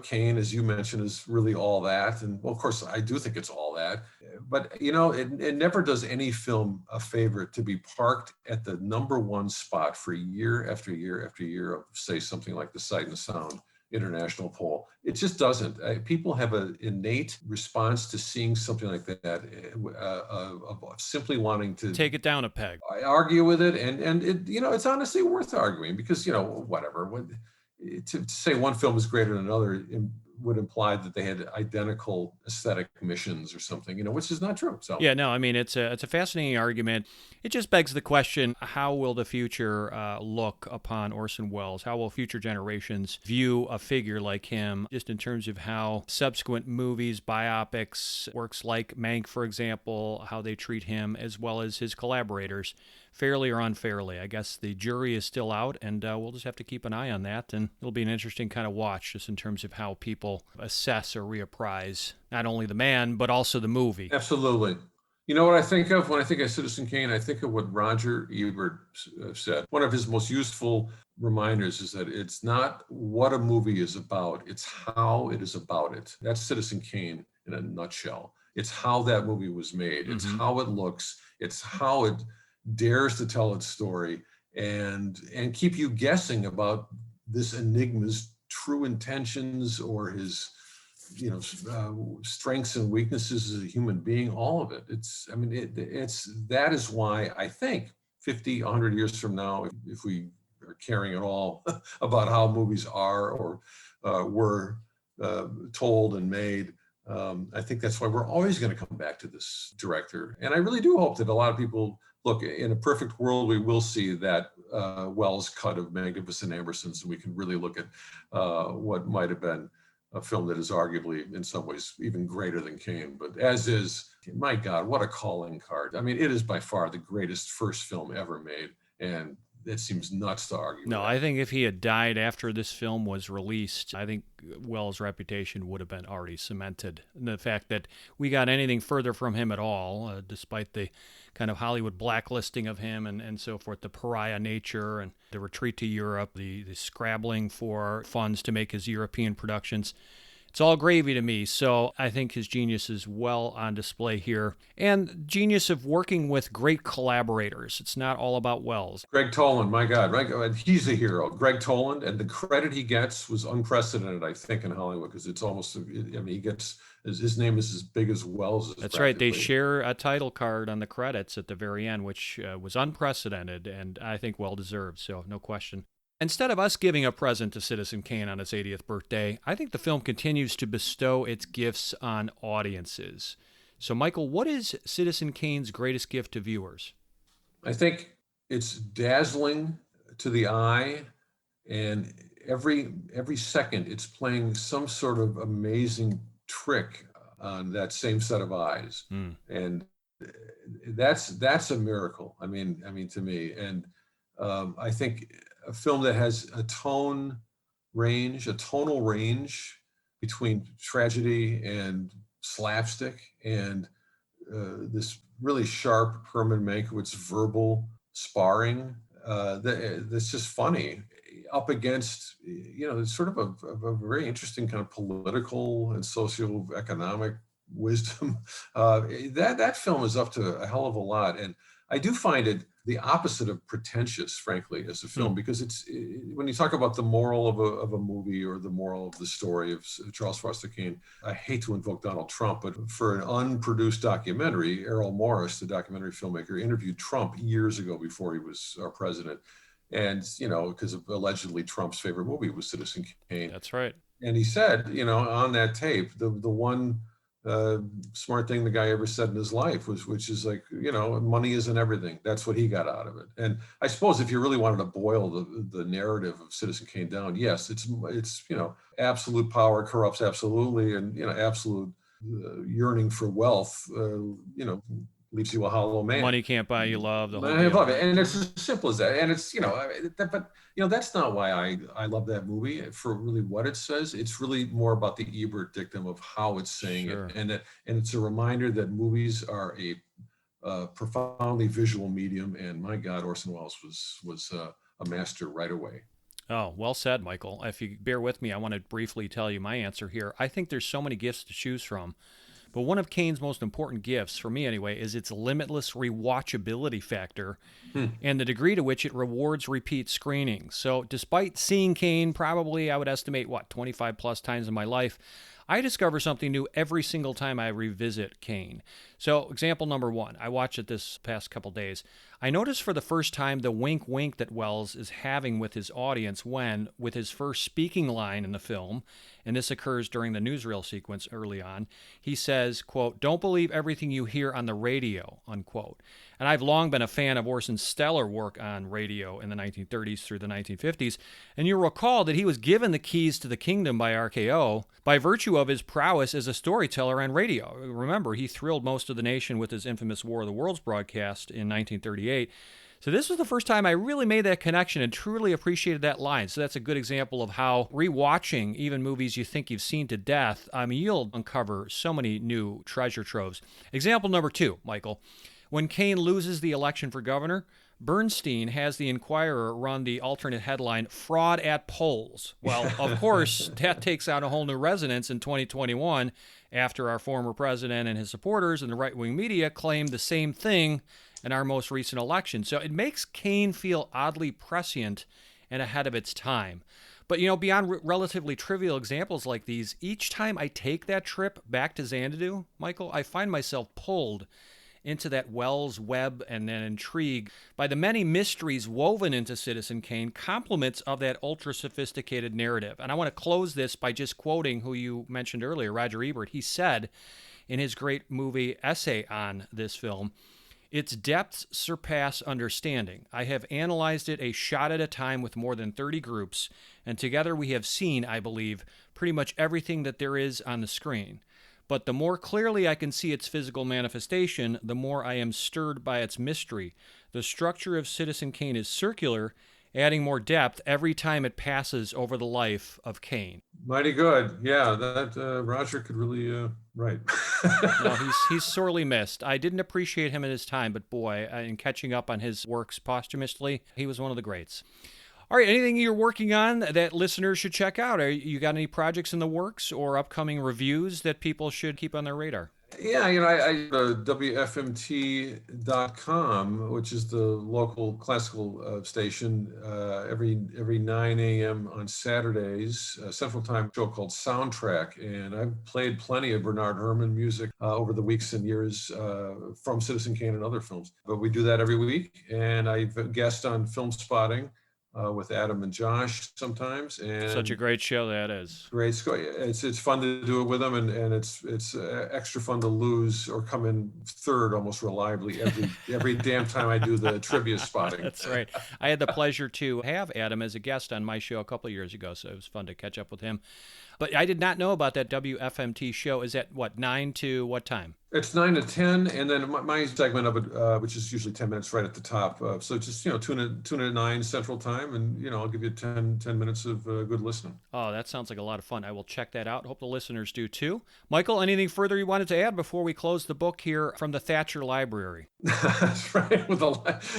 Kane, as you mentioned, is really all that. And well, of course, I do think it's all that. But, it never does any film a favor to be parked at the number one spot for year after year after year of, say, something like the Sight and Sound International poll. It just doesn't. People have an innate response to seeing something like that, of simply wanting to take it down a peg, argue with it. And it, it's honestly worth arguing, because, whatever. To say one film is greater than another would imply that they had identical aesthetic missions or something, which is not true. So Yeah, no, I mean, it's a fascinating argument. It just begs the question, how will the future look upon Orson Welles? How will future generations view a figure like him, just in terms of how subsequent movies, biopics, works like Mank, for example, how they treat him, as well as his collaborators, fairly or unfairly? I guess the jury is still out, and we'll just have to keep an eye on that, and it'll be an interesting kind of watch, just in terms of how people assess or reapprise not only the man, but also the movie. absolutely. You know what I think of when I think of Citizen Kane? I think of what Roger Ebert said. One of his most useful reminders is that it's not what a movie is about, it's how it is about it. That's Citizen Kane in a nutshell. It's how that movie was made. It's how it looks. It's how it dares to tell its story and keep you guessing about this enigma's true intentions or his strengths and weaknesses as a human being, all of it. That is why I think 50, 100 years from now, if we are caring at all about how movies are or were told and made, I think that's why we're always going to come back to this director. And I really do hope that a lot of people, look, in a perfect world, we will see that Wells cut of Magnificent Ambersons, and we can really look at what might have been a film that is arguably in some ways even greater than Kane. But as is, my God, what a calling card. I mean, it is by far the greatest first film ever made. And it seems nuts to argue. No, I think if he had died after this film was released, I think Wells' reputation would have been already cemented. And the fact that we got anything further from him at all, despite the kind of Hollywood blacklisting of him and so forth, the pariah nature and the retreat to Europe, the scrabbling for funds to make his European productions, it's all gravy to me. So I think his genius is well on display here. And genius of working with great collaborators. It's not all about Wells. Greg Toland, my God, right? He's a hero. Greg Toland, and the credit he gets was unprecedented, I think, in Hollywood, because it's almost, he gets, his name is as big as Wells. That's right. They share a title card on the credits at the very end, which was unprecedented, and I think well-deserved, so no question. Instead of us giving a present to Citizen Kane on his 80th birthday, I think the film continues to bestow its gifts on audiences. So, Michael, what is Citizen Kane's greatest gift to viewers? I think it's dazzling to the eye, and every second it's playing some sort of amazing trick on that same set of eyes. And that's a miracle. I mean, to me, and I think a film that has a tonal range between tragedy and slapstick and this really sharp Herman Mankiewicz verbal sparring that's just funny up against, it's sort of a very interesting kind of political and socioeconomic wisdom. That film is up to a hell of a lot. And I do find it the opposite of pretentious, frankly, as a film, because it's, when you talk about the moral of a movie or the moral of the story of Charles Foster Kane, I hate to invoke Donald Trump, but for an unproduced documentary, Errol Morris, the documentary filmmaker, interviewed Trump years ago before he was our president. And, because of allegedly Trump's favorite movie was Citizen Kane. That's right. And he said, on that tape, the one smart thing the guy ever said in his life which is like, money isn't everything. That's what he got out of it. And I suppose if you really wanted to boil the narrative of Citizen Kane down, yes, it's absolute power corrupts absolutely, and absolute yearning for wealth leaves you a hollow man. Money can't buy you love. I love it, and it's as simple as that. And it's that's not why I love that movie for really what it says. It's really more about the Ebert dictum of how it's saying it, and it's a reminder that movies are a profoundly visual medium. And my God, Orson Welles was a master right away. Oh, well said, Michael. If you bear with me, I want to briefly tell you my answer here. I think there's so many gifts to choose from. But one of Kane's most important gifts, for me anyway, is its limitless rewatchability factor and the degree to which it rewards repeat screenings. So despite seeing Kane probably, I would estimate, 25 plus times in my life, I discover something new every single time I revisit Kane. So example number one, I watched it this past couple days. I noticed for the first time the wink wink that Wells is having with his audience when, with his first speaking line in the film, and this occurs during the newsreel sequence early on, he says, quote, "Don't believe everything you hear on the radio," unquote. And I've long been a fan of Orson's stellar work on radio in the 1930s through the 1950s, and you'll recall that he was given the keys to the kingdom by RKO by virtue of his prowess as a storyteller on radio. Remember, he thrilled most of the nation with his infamous War of the Worlds broadcast in 1938. So this was the first time I really made that connection and truly appreciated that line. So that's a good example of how rewatching even movies you think you've seen to death, you'll uncover so many new treasure troves. Example number two, Michael. When Kane loses the election for governor, Bernstein has the Inquirer run the alternate headline, "Fraud at Polls." Well, of course, that takes on a whole new resonance in 2021 after our former president and his supporters and the right-wing media claimed the same thing in our most recent election. So it makes Kane feel oddly prescient and ahead of its time. But, beyond relatively trivial examples like these, each time I take that trip back to Xanadu, Michael, I find myself pulled into that Wells web and then intrigue by the many mysteries woven into Citizen Kane, complements of that ultra-sophisticated narrative. And I want to close this by just quoting who you mentioned earlier, Roger Ebert. He said in his great movie essay on this film, "Its depths surpass understanding. I have analyzed it a shot at a time with more than 30 groups, and together we have seen, I believe, pretty much everything that there is on the screen. But the more clearly I can see its physical manifestation, the more I am stirred by its mystery. The structure of Citizen Kane is circular, adding more depth every time it passes over the life of Kane." Mighty good. Yeah, that Roger could really write. No, he's sorely missed. I didn't appreciate him at his time, but boy, in catching up on his works posthumously, he was one of the greats. All right, anything you're working on that listeners should check out? You got any projects in the works or upcoming reviews that people should keep on their radar? Yeah, I WFMT.com, which is the local classical station, every 9 a.m. on Saturdays, Central Time, show called Soundtrack. And I've played plenty of Bernard Herrmann music over the weeks and years from Citizen Kane and other films. But we do that every week. And I've guest on Film Spotting with Adam and Josh sometimes. And such a great show that is. Great. It's fun to do it with them, and it's extra fun to lose or come in third almost reliably every damn time I do the trivia spotting. That's right. I had the pleasure to have Adam as a guest on my show a couple of years ago, so it was fun to catch up with him. But I did not know about that WFMT show. Is that, 9 to what time? It's 9 to 10, and then my segment of it, which is usually 10 minutes right at the top. So just, tune in at 9 Central Time, and, I'll give you 10 minutes of good listening. Oh, that sounds like a lot of fun. I will check that out. Hope the listeners do too. Michael, anything further you wanted to add before we close the book here from the Thatcher Library? That's right.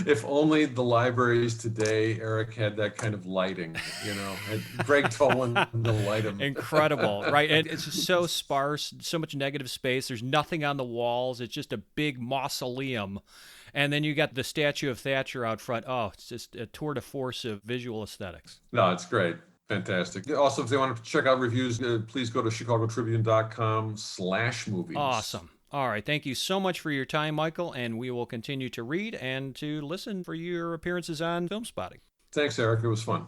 If only the libraries today, Eric, had that kind of lighting, had Greg Tolan to light them. Incredible, right? And it's just so sparse, so much negative space. There's nothing on the walls. It's just a big mausoleum. And then you got the statue of Thatcher out front. Oh, it's just a tour de force of visual aesthetics. No, it's great. Fantastic. Also, if they want to check out reviews, please go to chicagotribune.com/movies. Awesome. All right. Thank you so much for your time, Michael. And we will continue to read and to listen for your appearances on Film Spotting. Thanks, Eric. It was fun.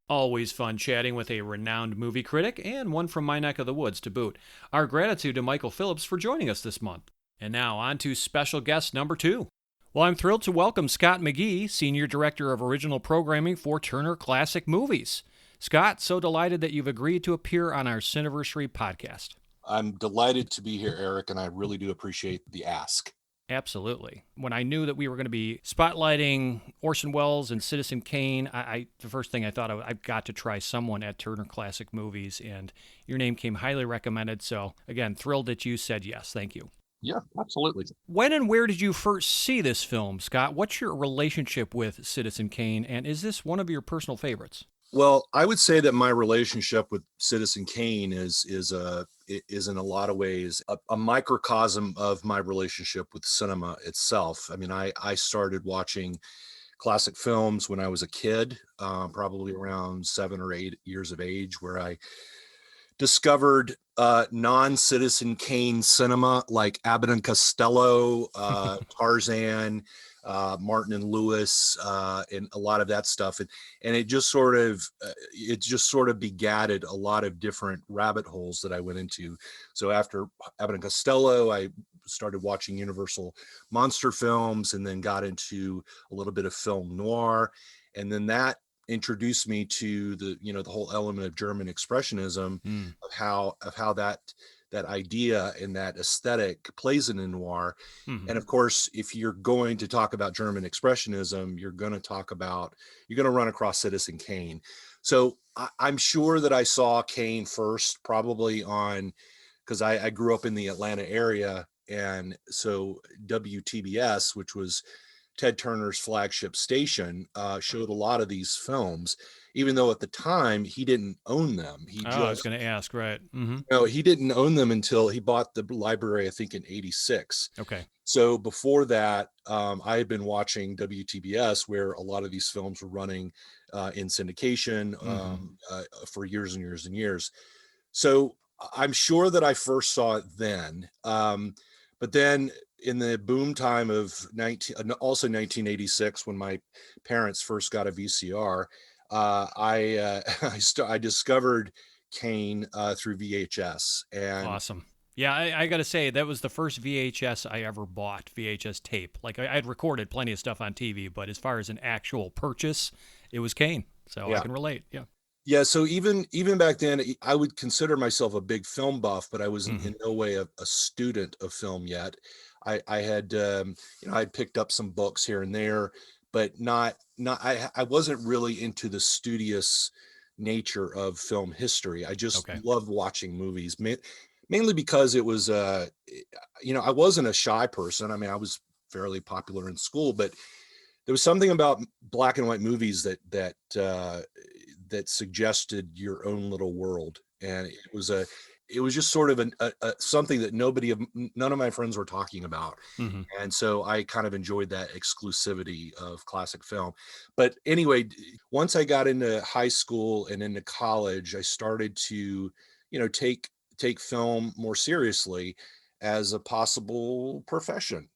Always fun chatting with a renowned movie critic and one from my neck of the woods to boot. Our gratitude to Michael Phillips for joining us this month. And now on to special guest number 2. Well, I'm thrilled to welcome Scott McGee, Senior Director of Original Programming for Turner Classic Movies. Scott, so delighted that you've agreed to appear on our Cineversary podcast. I'm delighted to be here, Eric, and I really do appreciate the ask. Absolutely. When I knew that we were going to be spotlighting Orson Welles and Citizen Kane, the first thing I thought I've got to try someone at Turner Classic Movies, and your name came highly recommended. So, again, thrilled that you said yes. Thank you. Yeah, absolutely. When and where did you first see this film, Scott? What's your relationship with Citizen Kane, and is this one of your personal favorites? Well, I would say that my relationship with Citizen Kane is in a lot of ways a microcosm of my relationship with cinema itself. I mean, I started watching classic films when I was a kid, probably around 7 or 8 years of age, where I discovered non-Citizen Kane cinema like Abbott and Costello, Tarzan, Martin and Lewis, and a lot of that stuff, and it just sort of begatted a lot of different rabbit holes that I went into. So after Abbott and Costello, I started watching Universal monster films, and then got into a little bit of film noir, and then that introduced me to the whole element of German expressionism, of how that idea and that aesthetic plays in noir. And of course, if you're going to talk about German expressionism, you're going to run across Citizen Kane. So I'm sure that I saw Kane first, probably because I grew up in the Atlanta area, and so WTBS, which was Ted Turner's flagship station, showed a lot of these films, even though at the time he didn't own them. I was going to ask, right? No, he didn't own them until he bought the library, I think, in '86. Okay. So before that, I had been watching WTBS, where a lot of these films were running in syndication for years and years and years. So I'm sure that I first saw it then. But then in the boom time of 1986, when my parents first got a VCR, I discovered Kane through VHS. And awesome. Yeah, I got to say, that was the first VHS I ever bought, VHS tape. Like, I had recorded plenty of stuff on TV, but as far as an actual purchase, it was Kane. So yeah. I can relate. Yeah. Yeah, so even back then, I would consider myself a big film buff, but I was in no way a student of film yet. I had I'd picked up some books here and there, but I wasn't really into the studious nature of film history. I just loved watching movies, mainly because it was I wasn't a shy person. I mean, I was fairly popular in school, but there was something about black and white movies that suggested your own little world, and it was just sort of something that none of my friends were talking about. And so I kind of enjoyed that exclusivity of classic film. But anyway, once I got into high school and into college, I started to take film more seriously as a possible profession.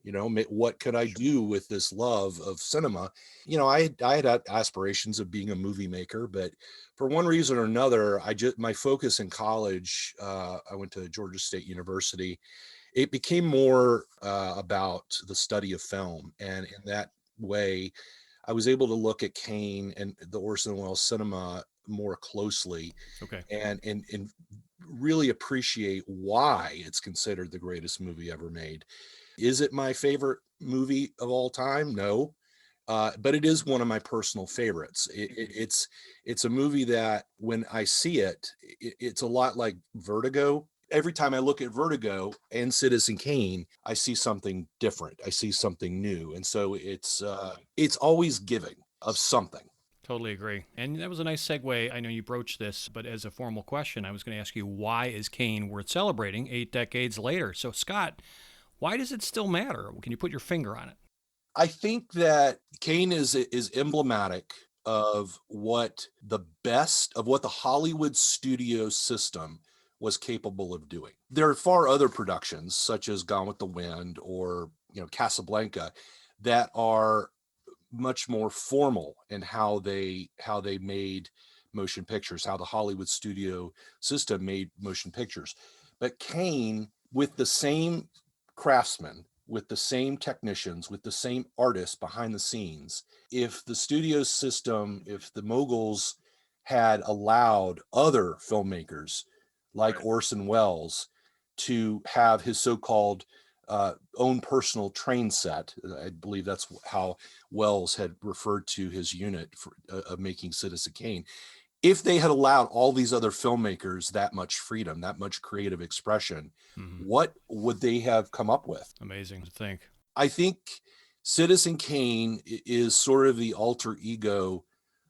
What could I do with this love of cinema? I had aspirations of being a movie maker, but for one reason or another, my focus in college, I went to Georgia State University. It became more about the study of film. And in that way, I was able to look at Kane and the Orson Welles cinema more closely. Okay. And really appreciate why it's considered the greatest movie ever made. Is it my favorite movie of all time? No. But it is one of my personal favorites. It's a movie that when I see it, it's a lot like Vertigo. Every time I look at Vertigo and Citizen Kane, I see something different. I see something new. And so it's always giving of something. Totally agree. And that was a nice segue. I know you broached this, but as a formal question, I was going to ask you, why is Kane worth celebrating 8 decades later? So, Scott, why does it still matter? Can you put your finger on it? I think that Kane is emblematic of what the Hollywood studio system was capable of doing. There are far other productions, such as Gone with the Wind or Casablanca, that are much more formal in how they made motion pictures, how the Hollywood studio system made motion pictures. But Kane, with the same craftsmen, with the same technicians, with the same artists behind the scenes, if the studio system, if the moguls had allowed other filmmakers like Orson Welles to have his so-called own personal train set, I believe that's how Welles had referred to his unit of making Citizen Kane. If they had allowed all these other filmmakers that much freedom, that much creative expression, what would they have come up with? Amazing to think. I think Citizen Kane is sort of the alter ego,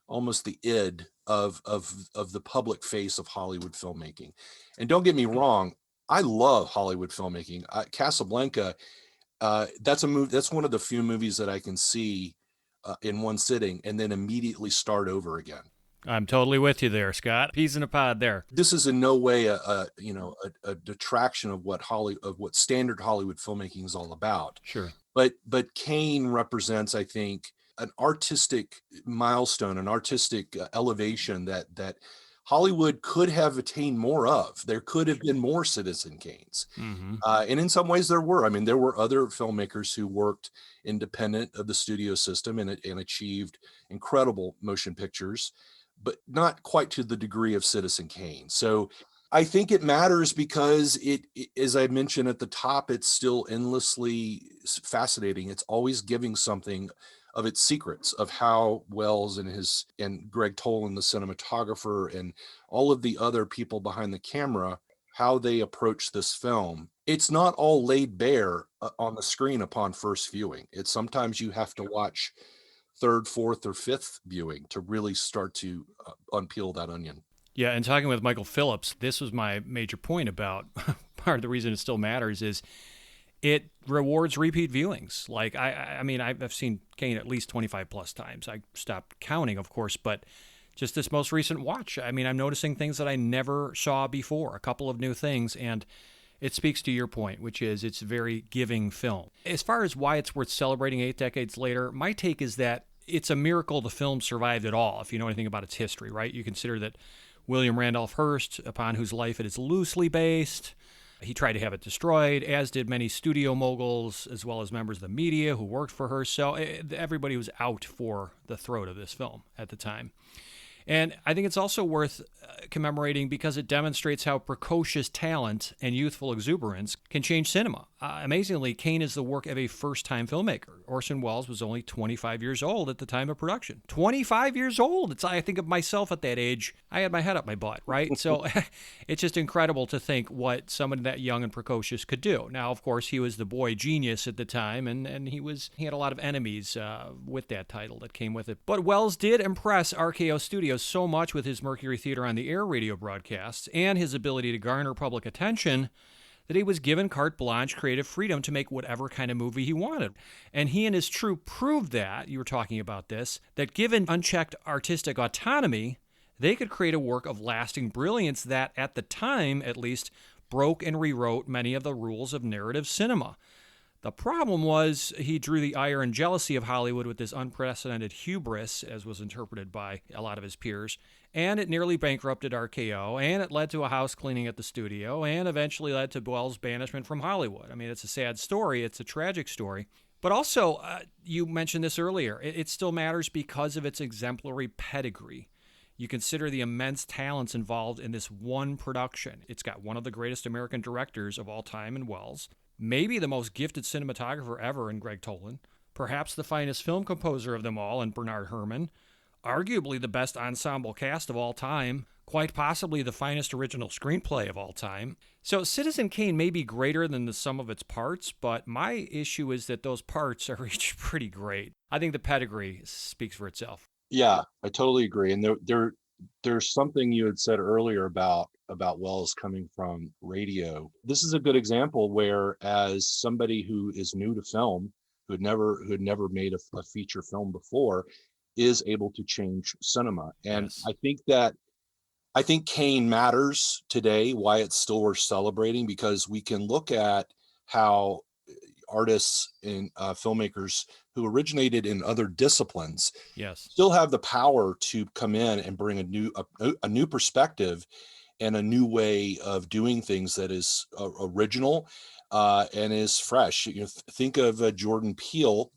almost the id of the public face of Hollywood filmmaking. And don't get me wrong, I love Hollywood filmmaking. Casablanca, that's a movie. That's one of the few movies that I can see in one sitting and then immediately start over again. I'm totally with you there, Scott. Peas in a pod there. This is in no way a detraction of what standard Hollywood filmmaking is all about. Sure. But Kane represents, I think, an artistic milestone, an artistic elevation that Hollywood could have attained more of. There could have been more Citizen Kanes. Mm-hmm. And in some ways there were. I mean, there were other filmmakers who worked independent of the studio system and achieved incredible motion pictures, but not quite to the degree of Citizen Kane. So I think it matters because as I mentioned at the top, it's still endlessly fascinating. It's always giving something of its secrets of how Wells and Greg Tolan, the cinematographer, and all of the other people behind the camera, how they approach this film. It's not all laid bare on the screen upon first viewing. It's sometimes you have to watch third, fourth, or fifth viewing to really start to unpeel that onion. Yeah, and talking with Michael Phillips, this was my major point about part of the reason it still matters is it rewards repeat viewings. Like, I mean, I've seen Kane at least 25 plus times. I stopped counting, of course, but just this most recent watch, I mean, I'm noticing things that I never saw before, a couple of new things, and it speaks to your point, which is it's a very giving film. As far as why it's worth celebrating 8 decades later, my take is that it's a miracle the film survived at all, if you know anything about its history, right? You consider that William Randolph Hearst, upon whose life it is loosely based, he tried to have it destroyed, as did many studio moguls, as well as members of the media who worked for Hearst. So everybody was out for the throat of this film at the time. And I think it's also worth commemorating because it demonstrates how precocious talent and youthful exuberance can change cinema. Amazingly, Kane is the work of a first-time filmmaker. Orson Welles was only 25 years old at the time of production. 25 years old! I think of myself at that age. I had my head up my butt, right? So it's just incredible to think what someone that young and precocious could do. Now, of course, he was the boy genius at the time, and he had a lot of enemies with that title that came with it. But Welles did impress RKO Studios so much with his Mercury Theater on the Air radio broadcasts and his ability to garner public attention that he was given carte blanche creative freedom to make whatever kind of movie he wanted. And he and his troupe proved that, you were talking about this, that given unchecked artistic autonomy, they could create a work of lasting brilliance that, at the time at least, broke and rewrote many of the rules of narrative cinema. The problem was he drew the ire and jealousy of Hollywood with this unprecedented hubris, as was interpreted by a lot of his peers, and it nearly bankrupted RKO, and it led to a house cleaning at the studio, and eventually led to Wells' banishment from Hollywood. I mean, it's a sad story. It's a tragic story. But also, you mentioned this earlier, it still matters because of its exemplary pedigree. You consider the immense talents involved in this one production. It's got one of the greatest American directors of all time in Wells, maybe the most gifted cinematographer ever in Greg Tolan, perhaps the finest film composer of them all in Bernard Herrmann, arguably the best ensemble cast of all time, quite possibly the finest original screenplay of all time. So Citizen Kane may be greater than the sum of its parts, but my issue is that those parts are each pretty great. I think the pedigree speaks for itself. Yeah, I totally agree. And there's something you had said earlier about Wells coming from radio. This is a good example where, as somebody who is new to film, who had never made a feature film before, is able to change cinema. And yes. I think Kane matters today, why it's still worth celebrating, because we can look at how artists and filmmakers who originated in other disciplines still have the power to come in and bring a new perspective and a new way of doing things that is original and is fresh. You know, think of Jordan Peele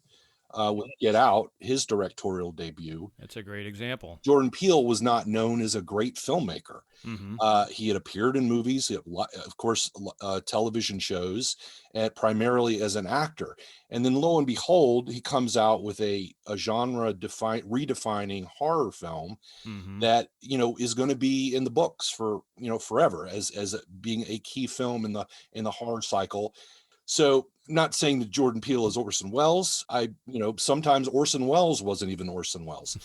with Get Out, his directorial debut. That's a great example. Jordan Peele was not known as a great filmmaker. Mm-hmm. He had appeared in movies, of course, television shows, and primarily as an actor. And then lo and behold, he comes out with a genre redefining horror film that, is going to be in the books for, forever as being a key film in the horror cycle. So, not saying that Jordan Peele is Orson Welles. Sometimes Orson Welles wasn't even Orson Welles.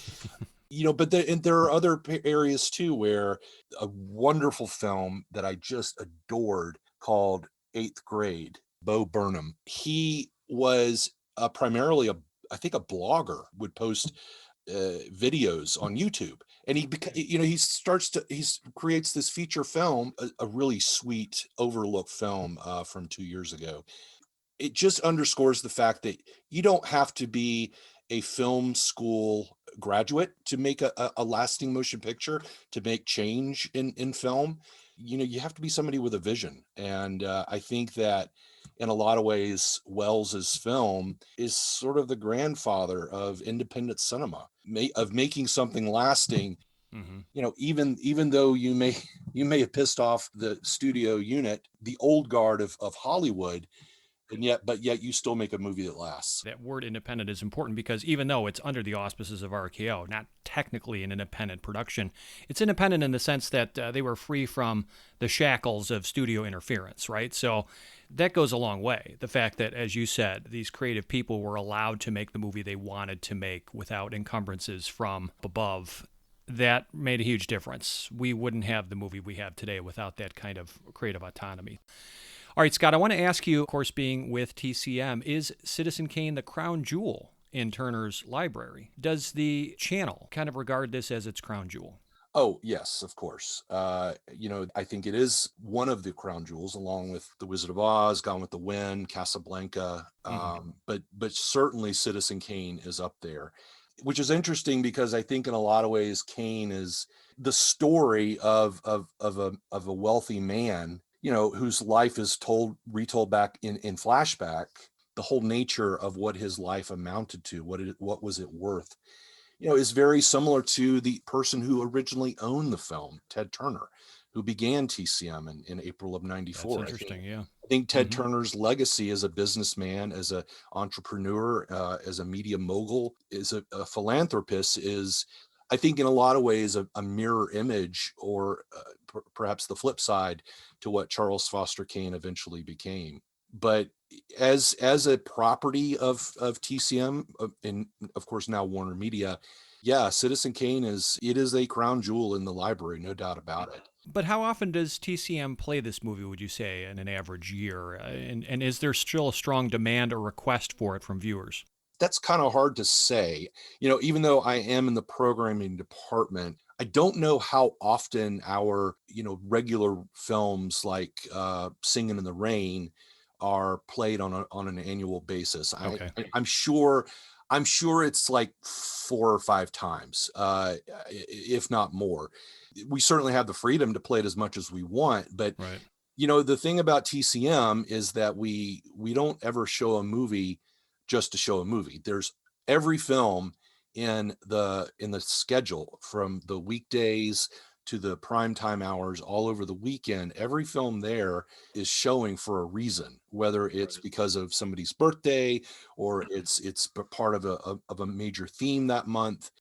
But there are other areas too where a wonderful film that I just adored called 8th Grade, Bo Burnham. He was primarily a blogger, would post videos on YouTube, and he creates this feature film, a really sweet overlooked film from 2 years ago. It just underscores the fact that you don't have to be a film school graduate to make a lasting motion picture, to make change in film. You have to be somebody with a vision. And I think that in a lot of ways, Wells's film is sort of the grandfather of independent cinema, of making something lasting. Even though you may have pissed off the studio unit, the old guard of Hollywood, but yet you still make a movie that lasts. That word independent is important because even though it's under the auspices of RKO, not technically an independent production, it's independent in the sense that they were free from the shackles of studio interference, right? So that goes a long way. The fact that, as you said, these creative people were allowed to make the movie they wanted to make without encumbrances from above, that made a huge difference. We wouldn't have the movie we have today without that kind of creative autonomy. All right, Scott, I want to ask you, of course, being with TCM, is Citizen Kane the crown jewel in Turner's library? Does the channel kind of regard this as its crown jewel? Oh, yes, of course. I think it is one of the crown jewels, along with The Wizard of Oz, Gone with the Wind, Casablanca. But certainly Citizen Kane is up there, which is interesting because I think in a lot of ways Kane is the story of a wealthy man, whose life is retold back in flashback. The whole nature of what his life amounted to, what was it worth, is very similar to the person who originally owned the film, Ted Turner, who began TCM in April of '94. That's interesting, I think Ted Turner's legacy as a businessman, as an entrepreneur, as a media mogul, as a philanthropist, is, I think, in a lot of ways, a mirror image, or perhaps the flip side to what Charles Foster Kane eventually became. But as a property of TCM, and of course now Warner Media, yeah, Citizen Kane is a crown jewel in the library, no doubt about it. But how often does TCM play this movie, would you say, in an average year? And is there still a strong demand or request for it from viewers? That's kind of hard to say. Even though I am in the programming department, I don't know how often our, regular films like Singin' in the Rain are played on an annual basis. Okay. I'm sure it's like 4 or 5 times, if not more. We certainly have the freedom to play it as much as we want, but right. The thing about TCM is that we don't ever show a movie just to show a movie. There's every film in the schedule, from the weekdays to the primetime hours, all over the weekend. Every film there is showing for a reason, whether it's because of somebody's birthday, or it's part of a major theme that month,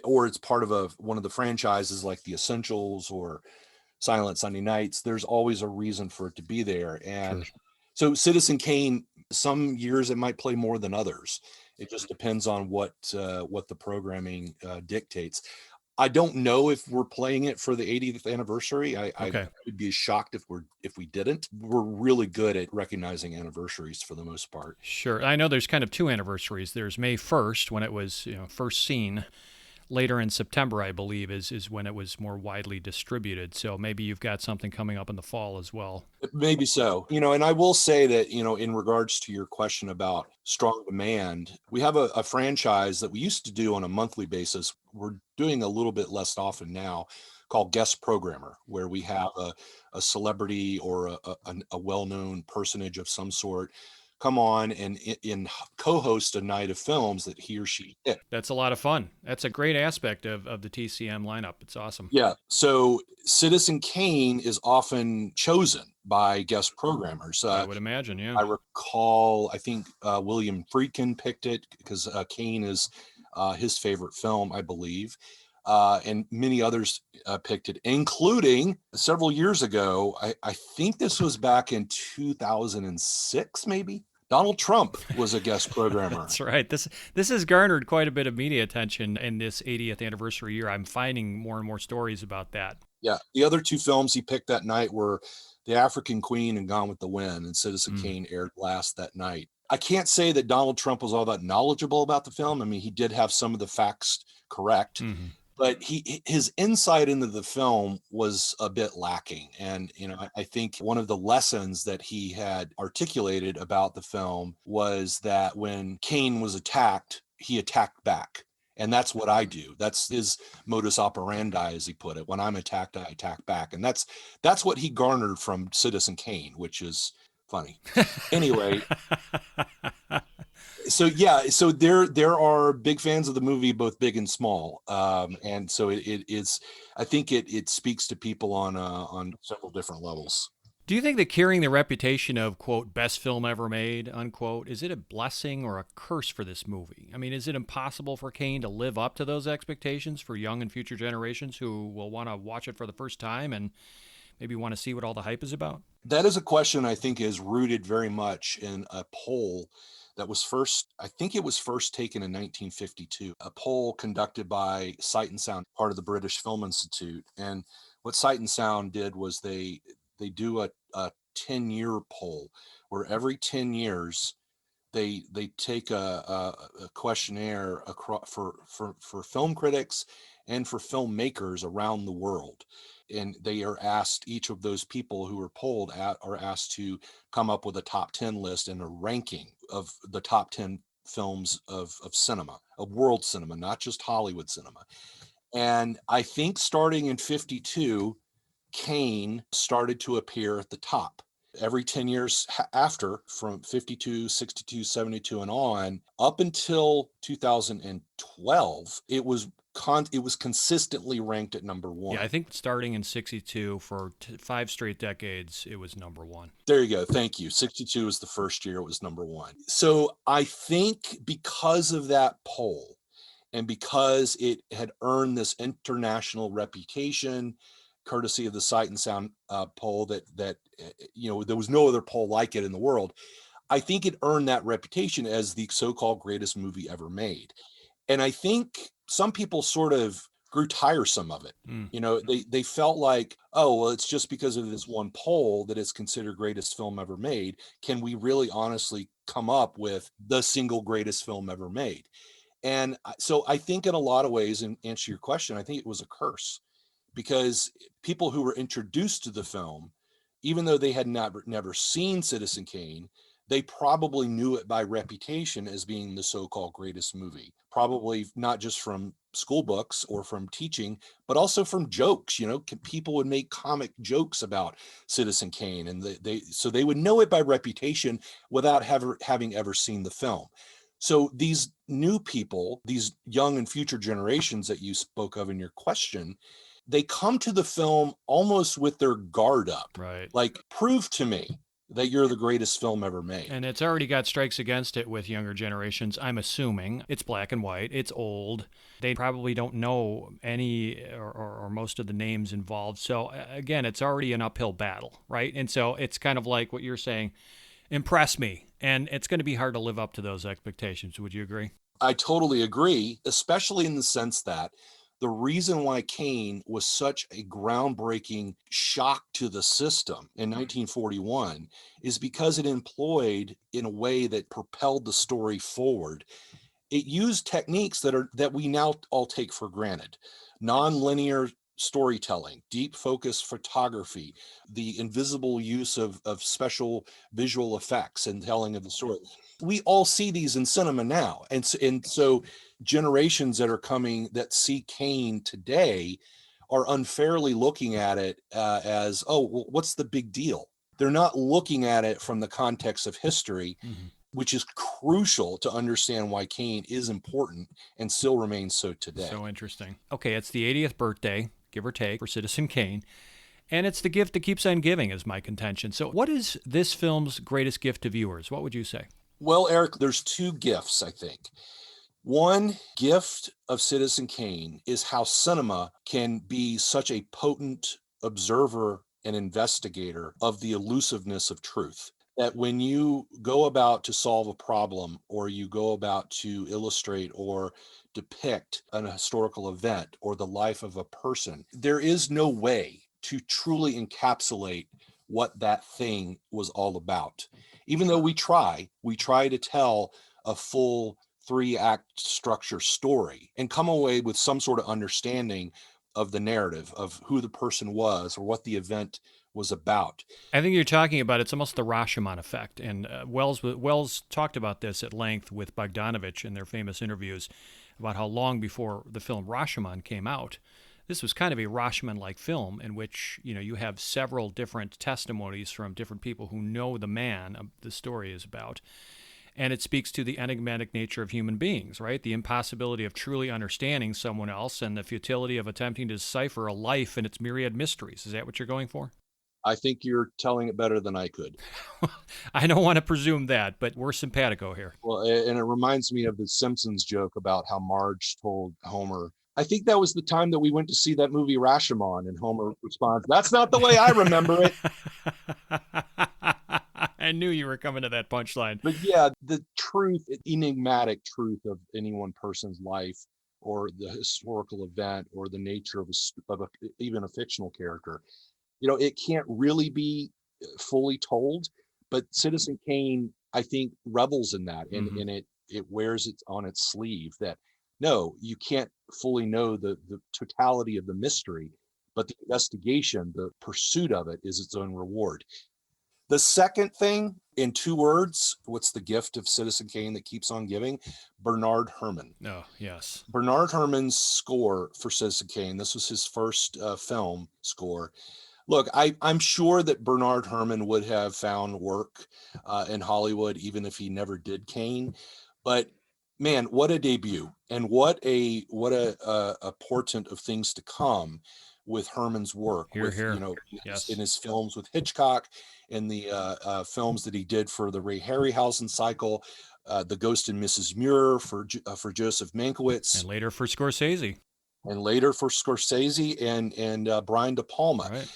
or it's part of one of the franchises like The Essentials or Silent Sunday Nights. There's always a reason for it to be there. And so Citizen Kane, some years it might play more than others. It just depends on what the programming dictates. I don't know if we're playing it for the 80th anniversary. I would be shocked if we didn't. We're really good at recognizing anniversaries for the most part. Sure. I know there's kind of 2 anniversaries. There's May 1st, when it was first seen. Later in September, I believe, is when it was more widely distributed. So maybe you've got something coming up in the fall as well. Maybe so. And I will say that, in regards to your question about strong demand, we have a franchise that we used to do on a monthly basis. We're doing a little bit less often now, called Guest Programmer, where we have a celebrity or a well-known personage of some sort come on and co-host a night of films that he or she hit. That's a lot of fun. That's a great aspect of the TCM lineup. It's awesome. Yeah. So Citizen Kane is often chosen by guest programmers. I would imagine, yeah. I recall, I think William Friedkin picked it because Kane is his favorite film, I believe. And many others picked it, including several years ago. I think this was back in 2006, maybe. Donald Trump was a guest programmer. That's right. This has garnered quite a bit of media attention in this 80th anniversary year. I'm finding more and more stories about that. Yeah. The other 2 films he picked that night were The African Queen and Gone with the Wind, and Citizen Kane aired last that night. I can't say that Donald Trump was all that knowledgeable about the film. I mean, he did have some of the facts correct, but his insight into the film was a bit lacking. And, I think one of the lessons that he had articulated about the film was that when Kane was attacked, he attacked back. And that's what I do. That's his modus operandi, as he put it. When I'm attacked, I attack back. And that's what he garnered from Citizen Kane, which is funny. Anyway, so there are big fans of the movie, both big and small, and so it is. I think it speaks to people on several different levels. Do you think that carrying the reputation of, quote, best film ever made, unquote, is it a blessing or a curse for this movie? I mean, is it impossible for Kane to live up to those expectations for young and future generations who will want to watch it for the first time and maybe want to see what all the hype is about? That is a question I think is rooted very much in a poll that was I think it was first taken in 1952, a poll conducted by Sight and Sound, part of the British Film Institute. And what Sight and Sound did was they do a 10-year poll where every 10 years they take a questionnaire for film critics and for filmmakers around the world. And they are asked, each of those people who are polled are asked to come up with a top 10 list and a ranking of the top 10 films of cinema, of world cinema, not just Hollywood cinema. And I think starting in 52, Kane started to appear at the top. Every 10 years after, from 52, 62, 72 and on, up until 2012, it was consistently ranked at number one. Yeah, I think starting in 62 for 5 straight decades, it was number one. There you go. Thank you. 62 was the first year it was number one. So I think because of that poll and because it had earned this international reputation, courtesy of the Sight and Sound poll that there was no other poll like it in the world, I think it earned that reputation as the so-called greatest movie ever made. And I think some people sort of grew tiresome of it. They felt like, oh, well, it's just because of this one poll that it's considered greatest film ever made. Can we really honestly come up with the single greatest film ever made? And so I think in a lot of ways, and answer your question, I think it was a curse, because people who were introduced to the film, even though they had never seen Citizen Kane, they probably knew it by reputation as being the so-called greatest movie. Probably not just from school books or from teaching, but also from jokes. People would make comic jokes about Citizen Kane, and they would know it by reputation without having ever seen the film. So these new people, these young and future generations that you spoke of in your question, they come to the film almost with their guard up. Right. Like, prove to me that you're the greatest film ever made. And it's already got strikes against it with younger generations, I'm assuming. It's black and white. It's old. They probably don't know any or most of the names involved. So, again, it's already an uphill battle, right? And so it's kind of like what you're saying, impress me. And it's going to be hard to live up to those expectations. Would you agree? I totally agree, especially in the sense that the reason why Kane was such a groundbreaking shock to the system in 1941 is because it employed, in a way that propelled the story forward, it used techniques that we now all take for granted. Non-linear storytelling, deep focus photography, the invisible use of special visual effects and telling of the story. We all see these in cinema now. And so generations that are coming that see Kane today are unfairly looking at it as, oh, well, what's the big deal? They're not looking at it from the context of history, which is crucial to understand why Kane is important and still remains so today. So interesting. Okay, it's the 80th birthday, give or take, for Citizen Kane. And it's the gift that keeps on giving, is my contention. So what is this film's greatest gift to viewers? What would you say? Well, Eric, there's two gifts, I think. One gift of Citizen Kane is how cinema can be such a potent observer and investigator of the elusiveness of truth. That when you go about to solve a problem, or you go about to illustrate or depict an historical event or the life of a person, there is no way to truly encapsulate what that thing was all about. even though we try to tell a full 3-act structure story and come away with some sort of understanding of the narrative of who the person was or what the event was about. I think you're talking about, it's almost the Rashomon effect. And Wells talked about this at length with Bogdanovich in their famous interviews about how long before the film Rashomon came out, this was kind of a Rashomon-like film in which, you have several different testimonies from different people who know the man the story is about. And it speaks to the enigmatic nature of human beings, right? The impossibility of truly understanding someone else and the futility of attempting to decipher a life and its myriad mysteries. Is that what you're going for? I think you're telling it better than I could. I don't want to presume that, but we're simpatico here. Well, and it reminds me of the Simpsons joke about how Marge told Homer, I think that was the time that we went to see that movie Rashomon, and Homer responds, that's not the way I remember it. I knew you were coming to that punchline. But yeah, the truth, enigmatic truth of any one person's life or the historical event or the nature of even a fictional character, it can't really be fully told, but Citizen Kane, I think, revels in that, and it wears it on its sleeve that, no, you can't fully know the totality of the mystery, but the investigation, the pursuit of it is its own reward. The second thing, in 2 words, what's the gift of Citizen Kane that keeps on giving? Bernard Herrmann. Oh, yes. Bernard Herrmann's score for Citizen Kane, this was his first film score. Look, I'm sure that Bernard Herrmann would have found work in Hollywood, even if he never did Kane. But man, what a debut, and what a portent of things to come with Herrmann's work. Here. Yes. In his films with Hitchcock, in the films that he did for the Ray Harryhausen cycle, The Ghost and Mrs. Muir for Joseph Mankiewicz, and later for Scorsese. And Brian De Palma. Right.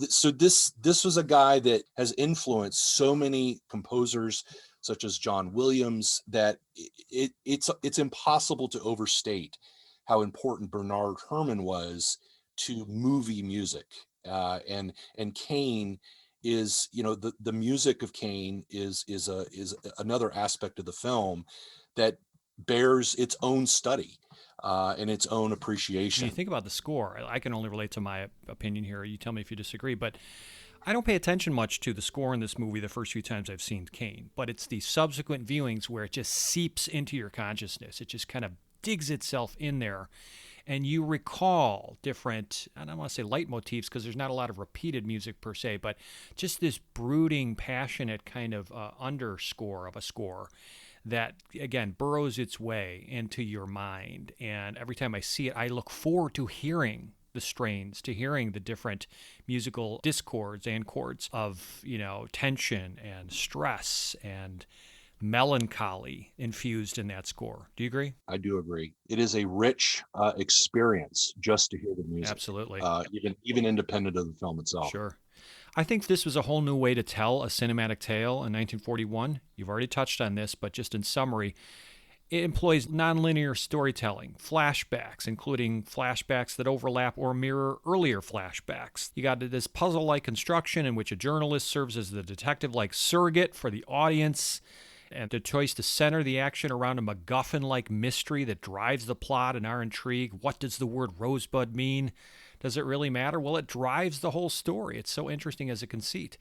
So this was a guy that has influenced so many composers such as John Williams that it's impossible to overstate how important Bernard Herrmann was to movie music. And Kane is, the music of Kane is another aspect of the film that bears its own study. And its own appreciation. When you think about the score, I can only relate to my opinion here. You tell me if you disagree, but I don't pay attention much to the score in this movie the first few times I've seen Kane, but it's the subsequent viewings where it just seeps into your consciousness. It just kind of digs itself in there, and you recall different, I don't want to say leitmotifs because there's not a lot of repeated music per se, but just this brooding, passionate kind of underscore of a score that, again, burrows its way into your mind. And every time I see it, I look forward to hearing the strains, to hearing the different musical discords and chords of, tension and stress and melancholy infused in that score. Do you agree? I do agree. It is a rich experience just to hear the music. Absolutely. Even independent of the film itself. Sure. I think this was a whole new way to tell a cinematic tale in 1941. You've already touched on this, but just in summary, it employs nonlinear storytelling, flashbacks, including flashbacks that overlap or mirror earlier flashbacks. You got this puzzle-like construction in which a journalist serves as the detective-like surrogate for the audience, and the choice to center the action around a MacGuffin-like mystery that drives the plot and our intrigue. What does the word rosebud mean? Does it really matter? Well, it drives the whole story. It's so interesting as a conceit.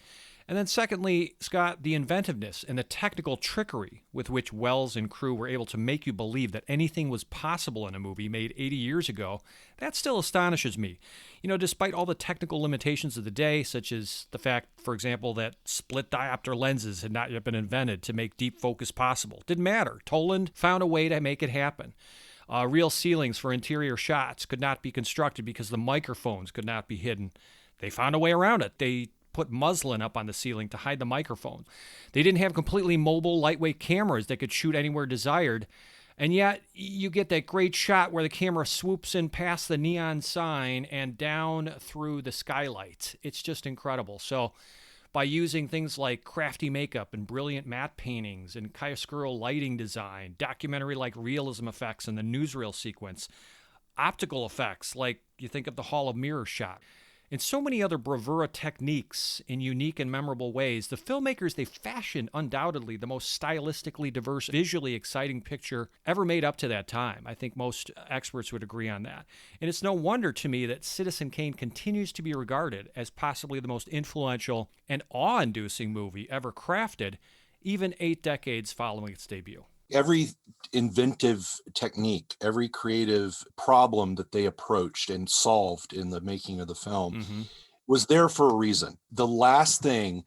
And then secondly, Scott, the inventiveness and the technical trickery with which Wells and crew were able to make you believe that anything was possible in a movie made 80 years ago, that still astonishes me. Despite all the technical limitations of the day, such as the fact, for example, that split diopter lenses had not yet been invented to make deep focus possible. Didn't matter. Toland found a way to make it happen. Real ceilings for interior shots could not be constructed because the microphones could not be hidden. They found a way around it. They put muslin up on the ceiling to hide the microphone. They didn't have completely mobile, lightweight cameras that could shoot anywhere desired. And yet, you get that great shot where the camera swoops in past the neon sign and down through the skylight. It's just incredible. So, by using things like crafty makeup and brilliant matte paintings and chiaroscuro lighting design, documentary-like realism effects in the newsreel sequence, optical effects like you think of the Hall of Mirrors shot, and so many other bravura techniques in unique and memorable ways, the filmmakers, they fashioned undoubtedly the most stylistically diverse, visually exciting picture ever made up to that time. I think most experts would agree on that. And it's no wonder to me that Citizen Kane continues to be regarded as possibly the most influential and awe-inducing movie ever crafted, even 8 decades following its debut. Every inventive technique, every creative problem that they approached and solved in the making of the film was there for a reason. The last thing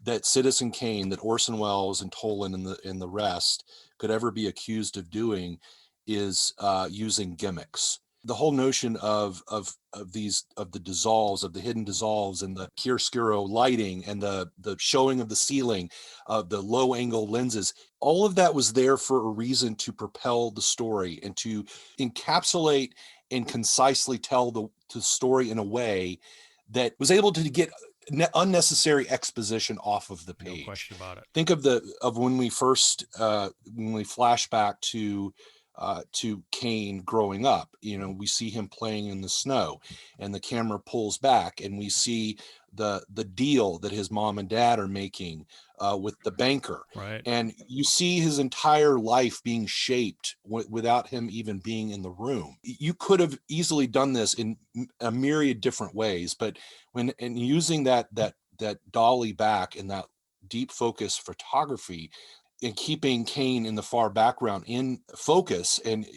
that Citizen Kane, that Orson Welles and Toland and the rest could ever be accused of doing is using gimmicks. The whole notion of the dissolves, of the hidden dissolves, and the chiaroscuro lighting, and the showing of the ceiling, of the low angle lenses, all of that was there for a reason, to propel the story and to encapsulate and concisely tell the story in a way that was able to get unnecessary exposition off of the page. No question about it. Think of when we first when we flash back to Kane growing up. We see him playing in the snow, and the camera pulls back, and we see the deal that his mom and dad are making with the banker. Right. And you see his entire life being shaped without him even being in the room. You could have easily done this in a myriad different ways, but and using that dolly back and that deep focus photography, and keeping Kane in the far background in focus and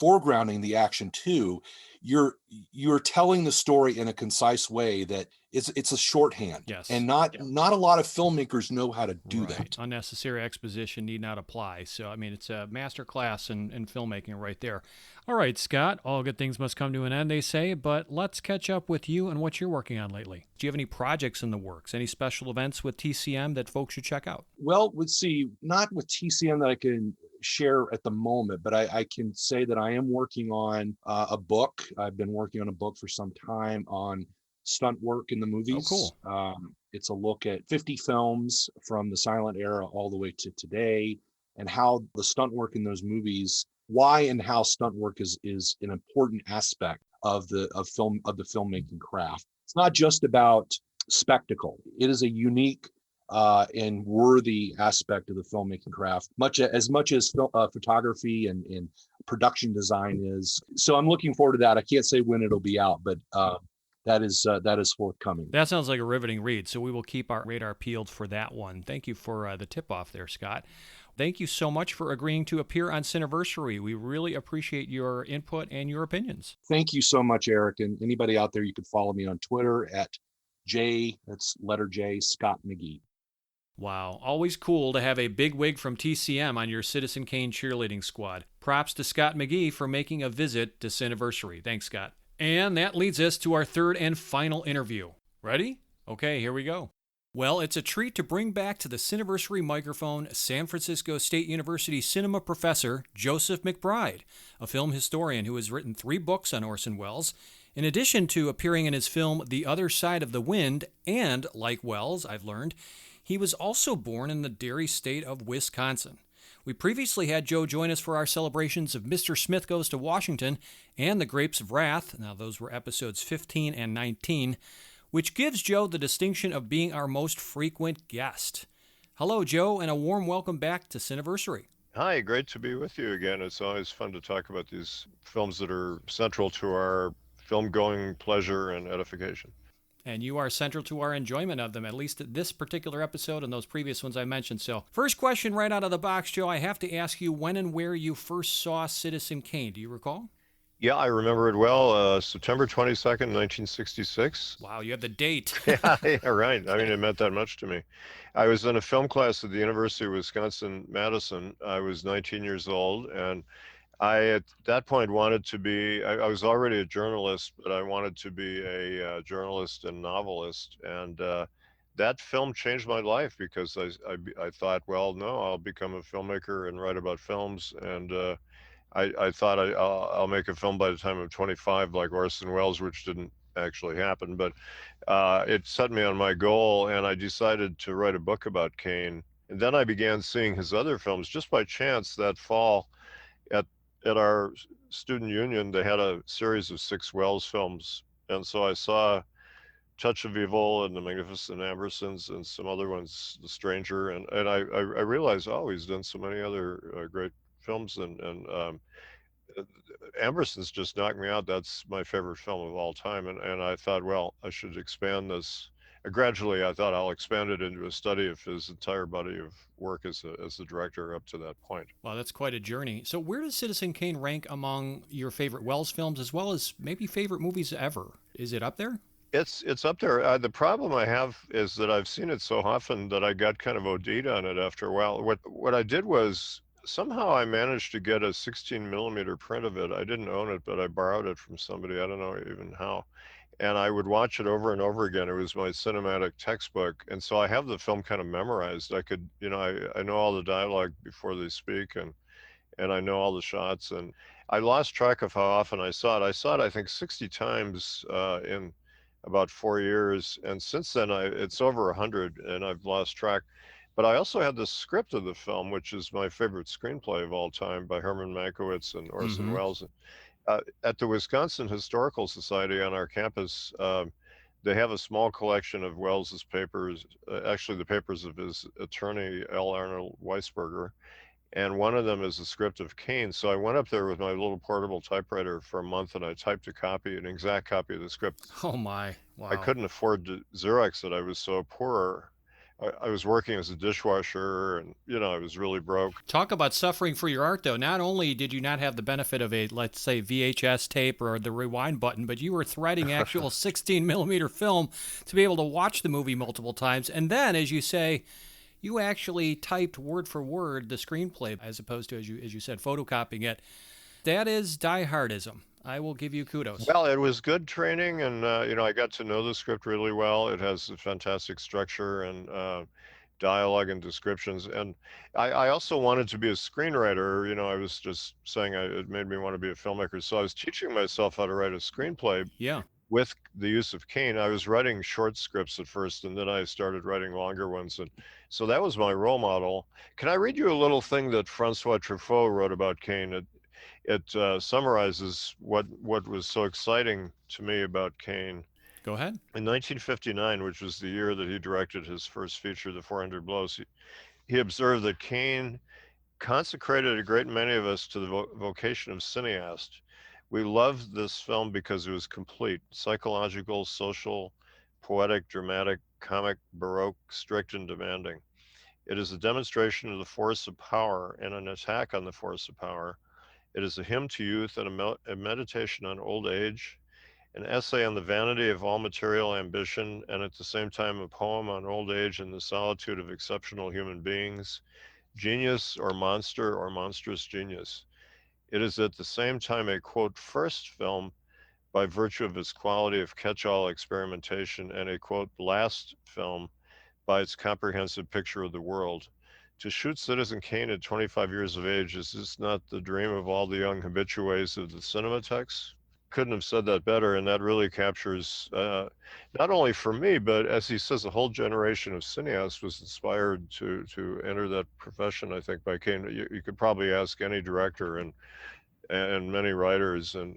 foregrounding the action too, you're telling the story in a concise way that it's a shorthand. Yes. And not a lot of filmmakers know how to do that. Unnecessary exposition need not apply. So, I mean, it's a master class in filmmaking right there. All right, Scott, all good things must come to an end, they say, but let's catch up with you and what you're working on lately. Do you have any projects in the works, any special events with TCM that folks should check out? Well, let's see, not with TCM that I can share at the moment, but I can say that I am working on a book. I've been working on a book for some time on stunt work in the movies. Oh, cool. It's a look at 50 films from the silent era all the way to today, and how the stunt work in those movies, why and how stunt work is an important aspect of the filmmaking craft. It's not just about spectacle. It is a unique and worthy aspect of the filmmaking craft, as much as photography and production design is. So I'm looking forward to that. I can't say when it'll be out, but that is forthcoming. That sounds like a riveting read, so we will keep our radar peeled for that one. Thank you for the tip-off there, Scott. Thank you so much for agreeing to appear on Cineversary. We really appreciate your input and your opinions. Thank you so much, Eric. And anybody out there, you can follow me on Twitter at that's letter J, Scott McGee. Wow, always cool to have a bigwig from TCM on your Citizen Kane cheerleading squad. Props to Scott McGee for making a visit to Cineversary. Thanks, Scott. And that leads us to our third and final interview. Ready? Okay, here we go. Well, it's a treat to bring back to the Cineversary microphone San Francisco State University cinema professor Joseph McBride, a film historian who has written 3 books on Orson Welles. In addition to appearing in his film The Other Side of the Wind, and, like Welles, I've learned, he was also born in the dairy state of Wisconsin. We previously had Joe join us for our celebrations of Mr. Smith Goes to Washington and The Grapes of Wrath. Now, those were episodes 15 and 19, which gives Joe the distinction of being our most frequent guest. Hello, Joe, and a warm welcome back to Cineversary. Hi, great to be with you again. It's always fun to talk about these films that are central to our film-going pleasure and edification. And you are central to our enjoyment of them, at least at this particular episode and those previous ones I mentioned. So, first question right out of the box, Joe, I have to ask you when and where you first saw Citizen Kane. Do you recall? Yeah, I remember it well. September 22nd, 1966. Wow, you have the date. Yeah, right. I mean, it meant that much to me. I was in a film class at the University of Wisconsin-Madison. I was 19 years old, and I, at that point, wanted to be, I was already a journalist, but I wanted to be a journalist and novelist. And that film changed my life because I thought, well, no, I'll become a filmmaker and write about films. And I thought I'll make a film by the time I'm 25, like Orson Welles, which didn't actually happen. But it set me on my goal, and I decided to write a book about Kane. And then I began seeing his other films just by chance that fall. At our student union, they had a series of 6 Welles films. And so I saw Touch of Evil and The Magnificent Ambersons and some other ones, The Stranger, and I realized, oh, he's done so many other great films, and uh, Ambersons just knocked me out. That's my favorite film of all time, and I thought, well, I should expand this. Gradually, I thought I'll expand it into a study of his entire body of work as the director up to that point. Wow, that's quite a journey. So where does Citizen Kane rank among your favorite Wells films, as well as maybe favorite movies ever? Is it up there? It's up there. The problem I have is that I've seen it so often that I got kind of OD'd on it after a while. What I did was somehow I managed to get a 16 millimeter print of it. I didn't own it, but I borrowed it from somebody. I don't know even how. And I would watch it over and over again. It was my cinematic textbook. And so I have the film kind of memorized. I could, I know all the dialogue before they speak, and I know all the shots. And I lost track of how often I saw it. I saw it, I think, 60 times in about 4 years. And since then, it's over 100, and I've lost track. But I also had the script of the film, which is my favorite screenplay of all time, by Herman Mankiewicz and Orson Welles. At the Wisconsin Historical Society on our campus, they have a small collection of Welles's papers, actually the papers of his attorney, L. Arnold Weisberger, and one of them is a script of Kane. So I went up there with my little portable typewriter for a month, and I typed a copy, an exact copy of the script. Oh my, wow. I couldn't afford to Xerox it. I was so poor. I was working as a dishwasher, and I was really broke. Talk about suffering for your art, though. Not only did you not have the benefit of a, let's say, VHS tape or the rewind button, but you were threading actual 16 millimeter film to be able to watch the movie multiple times. And then, as you say, you actually typed word for word the screenplay as opposed to, as you said, photocopying it. That is diehardism. I will give you kudos. Well, it was good training, and I got to know the script really well. It has a fantastic structure and dialogue and descriptions. And I also wanted to be a screenwriter. I was just saying it made me want to be a filmmaker. So I was teaching myself how to write a screenplay. Yeah. With the use of Kane. I was writing short scripts at first, and then I started writing longer ones. And so that was my role model. Can I read you a little thing that Francois Truffaut wrote about Kane? It summarizes what was so exciting to me about Kane. Go ahead. In 1959, which was the year that he directed his first feature, The 400 Blows, he observed that Kane consecrated a great many of us to the vocation of cineast. We loved this film because it was complete: psychological, social, poetic, dramatic, comic, baroque, strict, and demanding. It is a demonstration of the force of power and an attack on the force of power. It is a hymn to youth and a meditation on old age, an essay on the vanity of all material ambition, and at the same time a poem on old age and the solitude of exceptional human beings, genius or monstrous genius. It is at the same time a, quote, first film by virtue of its quality of catch-all experimentation, and a, quote, last film by its comprehensive picture of the world. To shoot Citizen Kane at 25 years of age, is this not the dream of all the young habitués of the Cinematheques? Couldn't have said that better, and that really captures, not only for me, but as he says, a whole generation of cineasts was inspired to enter that profession, I think, by Kane. You could probably ask any director and many writers and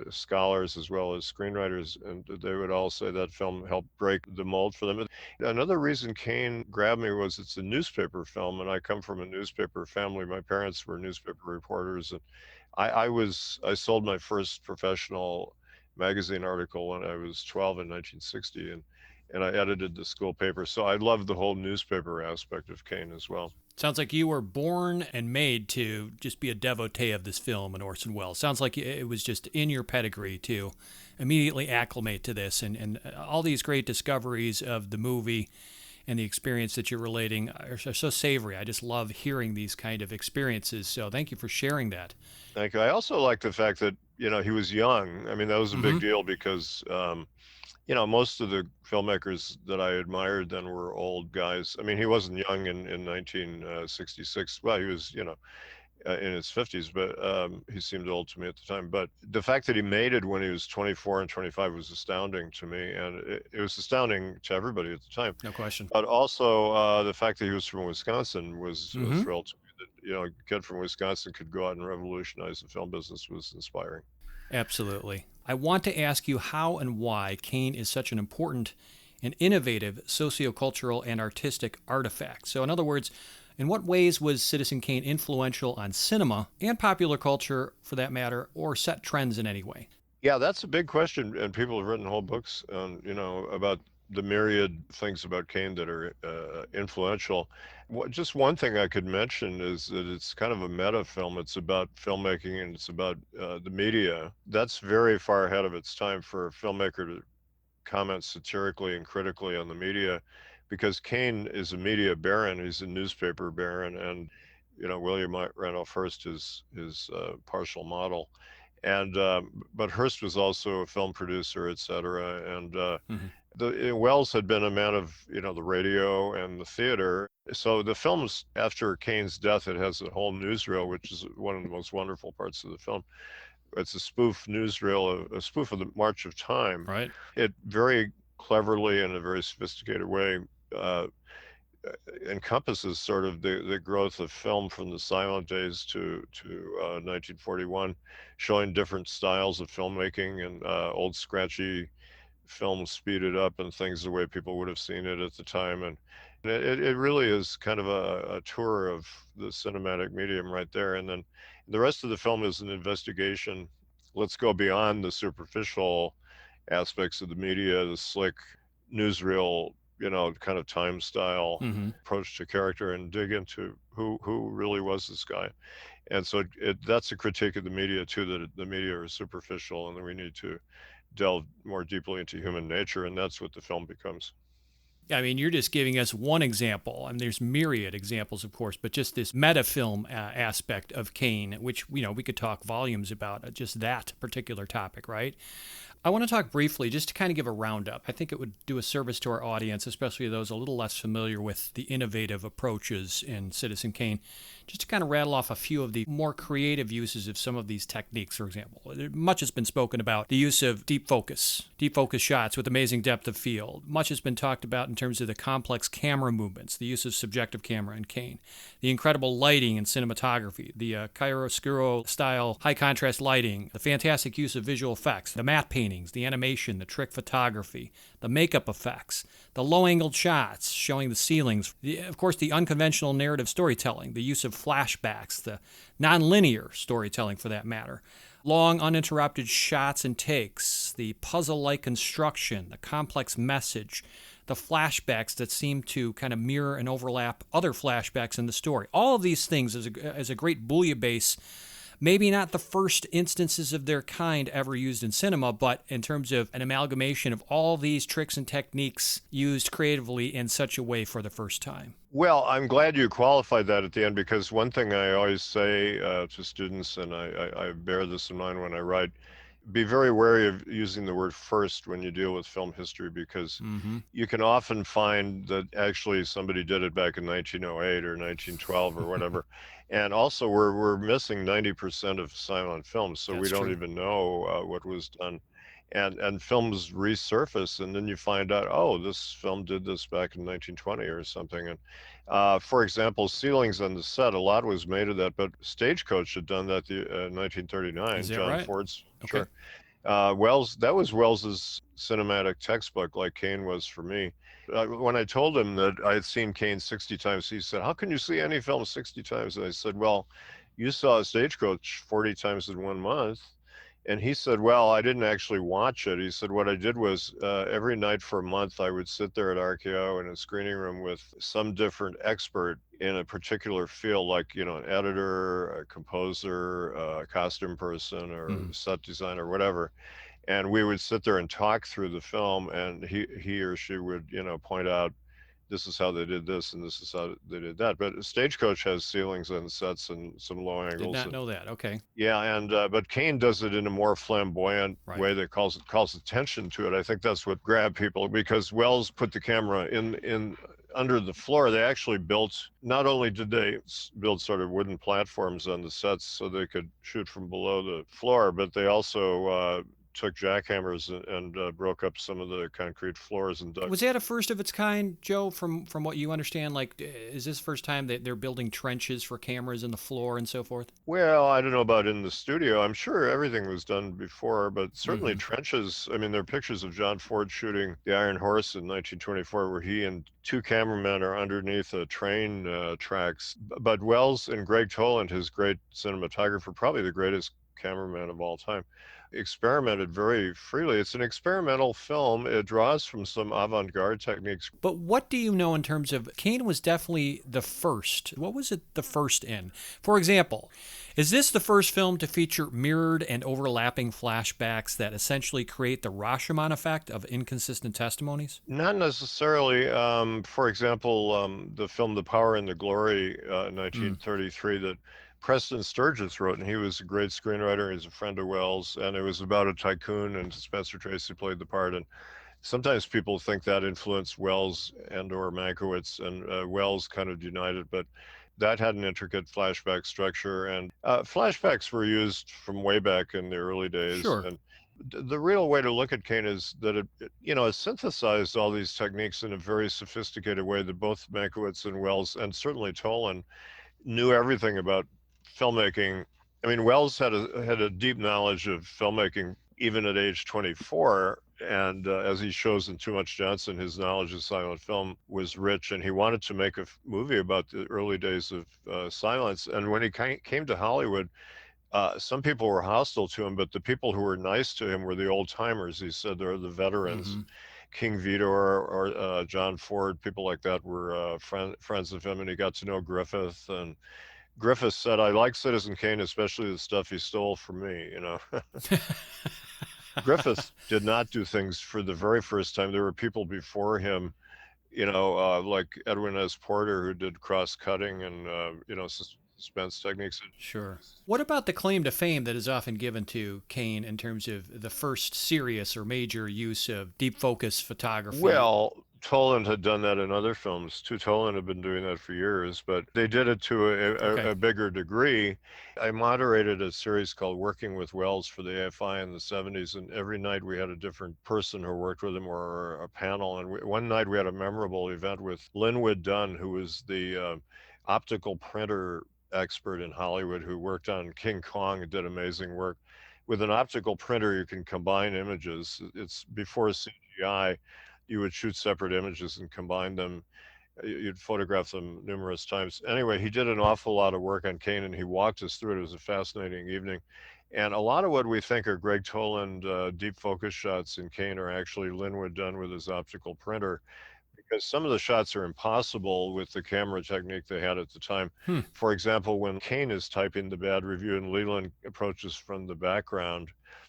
scholars as well as screenwriters, and they would all say that film helped break the mold for them. Another reason Kane grabbed me was it's a newspaper film, and I come from a newspaper family. My parents were newspaper reporters, and I sold my first professional magazine article when I was 12 in 1960, and I edited the school paper. So I love the whole newspaper aspect of Kane as well. Sounds like you were born and made to just be a devotee of this film and Orson Welles. Sounds like it was just in your pedigree to immediately acclimate to this, and all these great discoveries of the movie and the experience that you're relating are so savory. I just love hearing these kind of experiences. So thank you for sharing that. Thank you. I also like the fact that, he was young. I mean, that was a big deal because, most of the filmmakers that I admired then were old guys. I mean, he wasn't young in 1966. Well, he was, in his 50s, but he seemed old to me at the time. But the fact that he made it when he was 24 and 25 was astounding to me, and it was astounding to everybody at the time. No question. But also the fact that he was from Wisconsin was a thrill to me. That a kid from Wisconsin could go out and revolutionize the film business was inspiring. Absolutely. I want to ask you how and why Kane is such an important and innovative sociocultural and artistic artifact. So, in other words, in what ways was Citizen Kane influential on cinema and popular culture, for that matter, or set trends in any way? Yeah, that's a big question, and people have written whole books, about the myriad things about Kane that are influential. Just one thing I could mention is that it's kind of a meta film. It's about filmmaking and it's about the media. That's very far ahead of its time for a filmmaker to comment satirically and critically on the media, because Kane is a media baron. He's a newspaper baron, and William Randolph Hearst is his partial model. And but Hearst was also a film producer, et cetera. And Wells had been a man of the radio and the theater. So the films after Kane's death, it has a whole newsreel, which is one of the most wonderful parts of the film. It's a spoof newsreel, a spoof of the March of Time. Right. It very cleverly, in a very sophisticated way, encompasses sort of the growth of film from the silent days to 1941, showing different styles of filmmaking and old scratchy film speeded up and things the way people would have seen it at the time. And it really is kind of a tour of the cinematic medium right there. And then the rest of the film is an investigation. Let's go beyond the superficial aspects of the media, the slick newsreel, kind of time style approach to character, and dig into who really was this guy. And so that's a critique of the media too, that the media are superficial and that we need to delve more deeply into human nature, and that's what the film becomes. I mean, you're just giving us one example, and there's myriad examples, of course, but just this meta-film aspect of Kane, which, we could talk volumes about, just that particular topic, right? I want to talk briefly, just to kind of give a roundup. I think it would do a service to our audience, especially those a little less familiar with the innovative approaches in Citizen Kane, just to kind of rattle off a few of the more creative uses of some of these techniques, for example. Much has been spoken about the use of deep focus shots with amazing depth of field. Much has been talked about in terms of the complex camera movements, the use of subjective camera in Kane, the incredible lighting and cinematography, the chiaroscuro-style high-contrast lighting, the fantastic use of visual effects, the matte paintings, the animation, the trick photography, the makeup effects, the low-angled shots showing the ceilings, of course, the unconventional narrative storytelling, the use of flashbacks, the non-linear storytelling for that matter, long uninterrupted shots and takes, the puzzle-like construction, the complex message, the flashbacks that seem to kind of mirror and overlap other flashbacks in the story. All of these things as a great bouillabaisse. Maybe not the first instances of their kind ever used in cinema, but in terms of an amalgamation of all these tricks and techniques used creatively in such a way for the first time. Well, I'm glad you qualified that at the end, because one thing I always say to students, and I bear this in mind when I write, be very wary of using the word first when you deal with film history, because you can often find that actually somebody did it back in 1908 or 1912 or whatever. And also we're missing 90% of silent films, so we don't even know what was done. And films resurface, and then you find out, oh, this film did this back in 1920 or something. And for example, ceilings on the set, a lot was made of that, but Stagecoach had done that in 1939. Is that John right? Ford's. Okay. Sure. That was Wells's cinematic textbook, like Kane was for me. When I told him that I had seen Kane 60 times, he said, "How can you see any film 60 times?" And I said, "Well, you saw Stagecoach 40 times in 1 month." And he said, "Well, I didn't actually watch it." He said, "What I did was every night for a month, I would sit there at RKO in a screening room with some different expert in a particular field, like, an editor, a composer, a costume person, or set designer, whatever. And we would sit there and talk through the film, and he or she would, point out, this is how they did this and this is how they did that." But Stagecoach has ceilings and sets and some low angles. Did not know that. Okay. Yeah, and but Kane does it in a more flamboyant way that calls attention to it. I think that's what grabbed people, because Wells put the camera in under the floor. They actually built, not only did they build sort of wooden platforms on the sets so they could shoot from below the floor, but they also took jackhammers and broke up some of the concrete floors and dug. Was that a first of its kind, Joe, from what you understand? Like, is this the first time that they're building trenches for cameras in the floor and so forth? Well, I don't know about in the studio. I'm sure everything was done before, but certainly Mhm. trenches. I mean, there are pictures of John Ford shooting The Iron Horse in 1924 where he and two cameramen are underneath a train tracks. But Wells and Greg Toland, his great cinematographer, probably the greatest cameraman of all time, experimented very freely. It's an experimental film. It draws from some avant-garde techniques. But what do you know in terms of Kane was definitely the first? What was it the first in? For example, is this the first film to feature mirrored and overlapping flashbacks that essentially create the Rashomon effect of inconsistent testimonies? Not necessarily. For example, the film The Power and the Glory, 1933, that Preston Sturges wrote, and he was a great screenwriter. He's a friend of Wells, and it was about a tycoon, and Spencer Tracy played the part. And sometimes people think that influenced Wells and or Mankiewicz, and Wells kind of denied it, but that had an intricate flashback structure, and flashbacks were used from way back in the early days. Sure. And the real way to look at Kane is that it synthesized all these techniques in a very sophisticated way that both Mankiewicz and Wells, and certainly Toland, knew everything about filmmaking. I mean, Wells had a deep knowledge of filmmaking even at age 24, and as he shows in Too Much Johnson, his knowledge of silent film was rich, and he wanted to make a movie about the early days of silence. And when he came to Hollywood, some people were hostile to him, but the people who were nice to him were the old timers. He said they're the veterans. King Vito or John Ford, people like that were friends of him, and he got to know Griffith. And Griffith said, "I like Citizen Kane, especially the stuff he stole from me." Griffith did not do things for the very first time. There were people before him, like Edwin S. Porter, who did cross-cutting and suspense techniques. Sure. What about the claim to fame that is often given to Kane in terms of the first serious or major use of deep focus photography? Well, Toland had done that in other films too. Toland had been doing that for years, but they did it to a bigger degree. I moderated a series called Working with Wells for the AFI in the 70s, and every night we had a different person who worked with him or a panel. And one night we had a memorable event with Linwood Dunn, who was the optical printer expert in Hollywood who worked on King Kong and did amazing work. With an optical printer, you can combine images. It's before CGI. You would shoot separate images and combine them. You'd photograph them numerous times. Anyway, he did an awful lot of work on Kane, and he walked us through it. It was a fascinating evening. And a lot of what we think are Greg Toland deep focus shots in Kane are actually Linwood done with his optical printer, because some of the shots are impossible with the camera technique they had at the time. For example, when Kane is typing the bad review and Leland approaches from the background,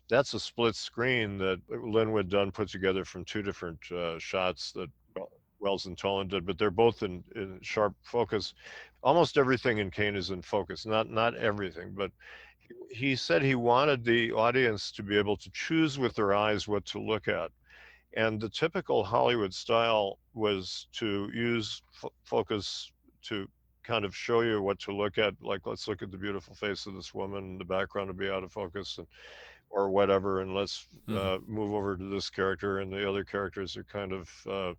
that's a split screen that Linwood Dunn put together from two different shots that Wells and Toland did, but they're both in sharp focus. Almost everything in Kane is in focus, not everything, but he said he wanted the audience to be able to choose with their eyes what to look at. And the typical Hollywood style was to use focus to kind of show you what to look at. Like, let's look at the beautiful face of this woman, and the background to be out of focus, or whatever. And let's move over to this character, and the other characters are kind of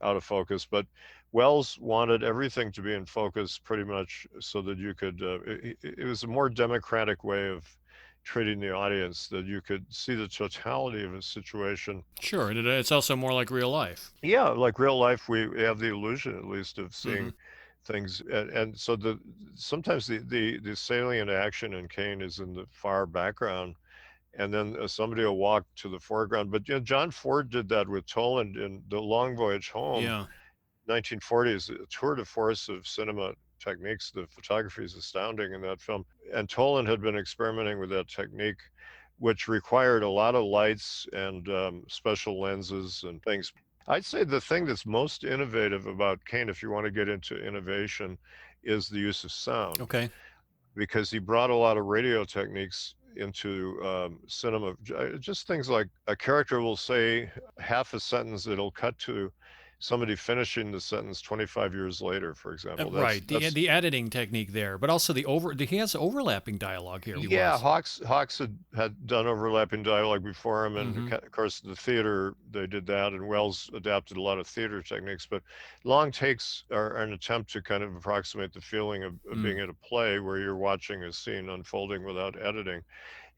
out of focus. But Wells wanted everything to be in focus pretty much so that you could, it was a more democratic way of treating the audience, that you could see the totality of a situation. Sure, and it's also more like real life. Yeah, like real life, we have the illusion, at least, of seeing things, and so sometimes the salient action in Kane is in the far background, and then somebody will walk to the foreground. But John Ford did that with Toland in The Long Voyage Home. 1940s, a tour de force of cinema techniques. The photography is astounding in that film. And Toland had been experimenting with that technique, which required a lot of lights and special lenses and things. I'd say the thing that's most innovative about Kane, if you want to get into innovation, is the use of sound. Okay. Because he brought a lot of radio techniques into cinema. Just things like a character will say half a sentence, it'll cut to somebody finishing the sentence 25 years later, for example. Right, the editing technique there, but also he has overlapping dialogue here. Yeah, Hawks had done overlapping dialogue before him, and of course the theater, they did that, and Wells adapted a lot of theater techniques. But long takes are an attempt to kind of approximate the feeling of being at a play where you're watching a scene unfolding without editing.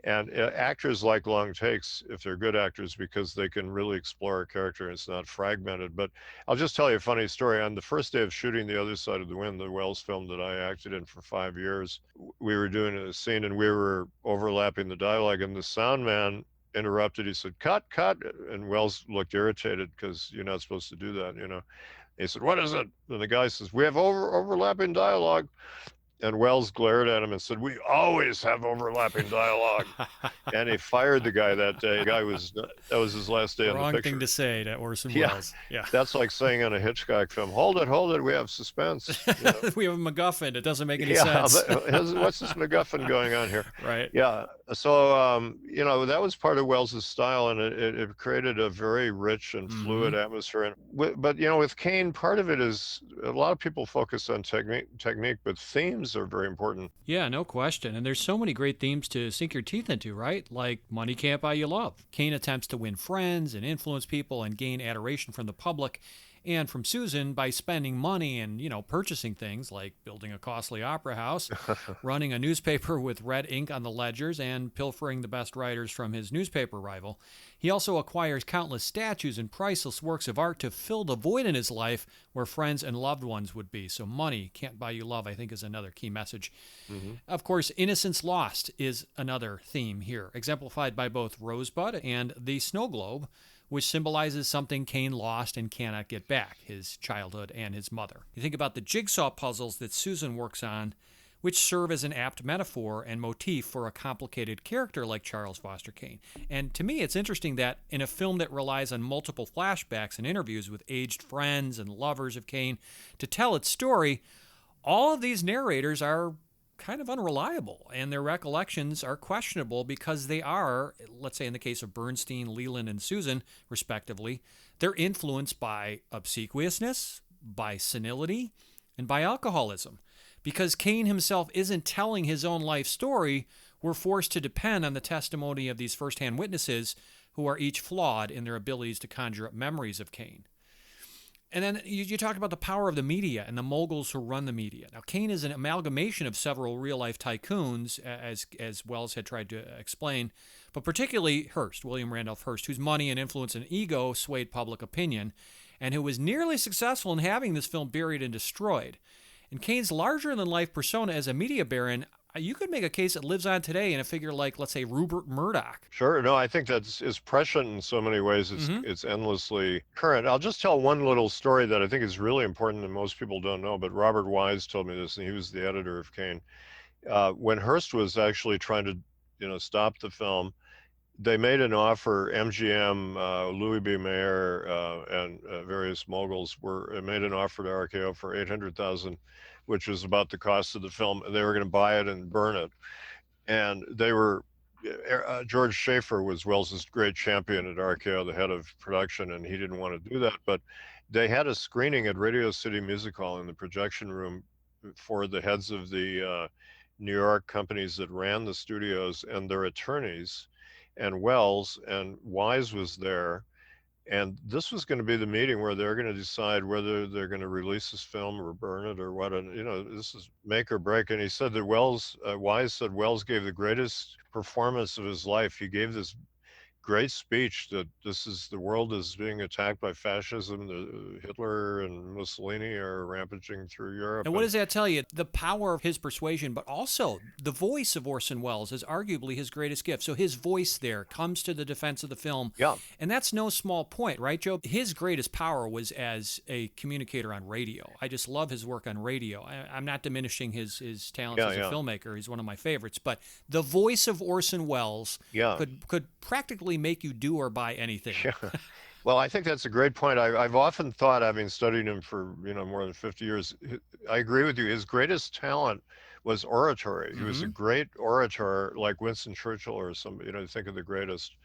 And actors like long takes if they're good actors, because they can really explore a character and it's not fragmented. But I'll just tell you a funny story. On the first day of shooting The Other Side of the Wind, the Wells film that I acted in for 5 years, we were doing a scene and we were overlapping the dialogue, and the sound man interrupted. He said, cut, and Wells looked irritated because you're not supposed to do that, you know. He said, what is it? And the guy says, we have overlapping dialogue. And Wells glared at him and said, we always have overlapping dialogue. And he fired the guy that day. That was his last day on the picture. Wrong thing to say to Orson Welles. Yeah. That's like saying on a Hitchcock film, hold it, we have suspense. You know? We have a MacGuffin. It doesn't make any sense. What's this MacGuffin going on here? Right. Yeah. So, you know, that was part of Wells's style, and it created a very rich and fluid atmosphere. But, you know, with Kane, part of it is a lot of people focus on technique, but themes are very important. Yeah, no question. And there's so many great themes to sink your teeth into, right? Like money can't buy you love. Kane attempts to win friends and influence people and gain adoration from the public and from Susan by spending money and, you know, purchasing things like building a costly opera house, running a newspaper with red ink on the ledgers, and pilfering the best writers from his newspaper rival. He also acquires countless statues and priceless works of art to fill the void in his life where friends and loved ones would be. So money can't buy you love, I think, is another key message. Of course, innocence lost is another theme here, exemplified by both Rosebud and the snow globe, which symbolizes something Kane lost and cannot get back, his childhood and his mother. You think about the jigsaw puzzles that Susan works on, which serve as an apt metaphor and motif for a complicated character like Charles Foster Kane. And to me, it's interesting that in a film that relies on multiple flashbacks and interviews with aged friends and lovers of Kane to tell its story, all of these narrators are kind of unreliable, and their recollections are questionable because they are, let's say in the case of Bernstein, Leland, and Susan, respectively, they're influenced by obsequiousness, by senility, and by alcoholism. Because Kane himself isn't telling his own life story, we're forced to depend on the testimony of these first-hand witnesses who are each flawed in their abilities to conjure up memories of Kane. And then you talked about the power of the media and the moguls who run the media. Now, Kane is an amalgamation of several real-life tycoons, as Wells had tried to explain, but particularly Hearst, William Randolph Hearst, whose money and influence and ego swayed public opinion, and who was nearly successful in having this film buried and destroyed. And Kane's larger-than-life persona as a media baron, you could make a case that lives on today in a figure like, let's say, Rupert Murdoch. Sure. No, I think that's prescient in so many ways. It's endlessly current. I'll just tell one little story that I think is really important and most people don't know, but Robert Wise told me this, and he was the editor of Kane. When Hearst was actually trying to, you know, stop the film, they made an offer. MGM, Louis B. Mayer, and various moguls made an offer to RKO for $800,000, which was about the cost of the film, and they were going to buy it and burn it. And they were, George Schaefer was Wells's great champion at RKO, the head of production, and he didn't want to do that. But they had a screening at Radio City Music Hall in the projection room for the heads of the New York companies that ran the studios and their attorneys, and Wells, and Wise was there. And this was going to be the meeting where they're going to decide whether they're going to release this film or burn it or what. And, you know, this is make or break. And he said that Wise said Wells gave the greatest performance of his life. He gave this great speech that the world is being attacked by fascism. Hitler and Mussolini are rampaging through Europe. And what does that tell you? The power of his persuasion, but also the voice of Orson Welles is arguably his greatest gift. So his voice there comes to the defense of the film. Yeah. And that's no small point, right, Joe? His greatest power was as a communicator on radio. I just love his work on radio. I'm not diminishing his talents as a filmmaker. He's one of my favorites. But the voice of Orson Welles could practically make you do or buy anything. Yeah. Well, I think that's a great point. I've often thought, having studied him for more than 50 years, I agree with you. His greatest talent was oratory. He was a great orator, like Winston Churchill or somebody. Think of the greatest.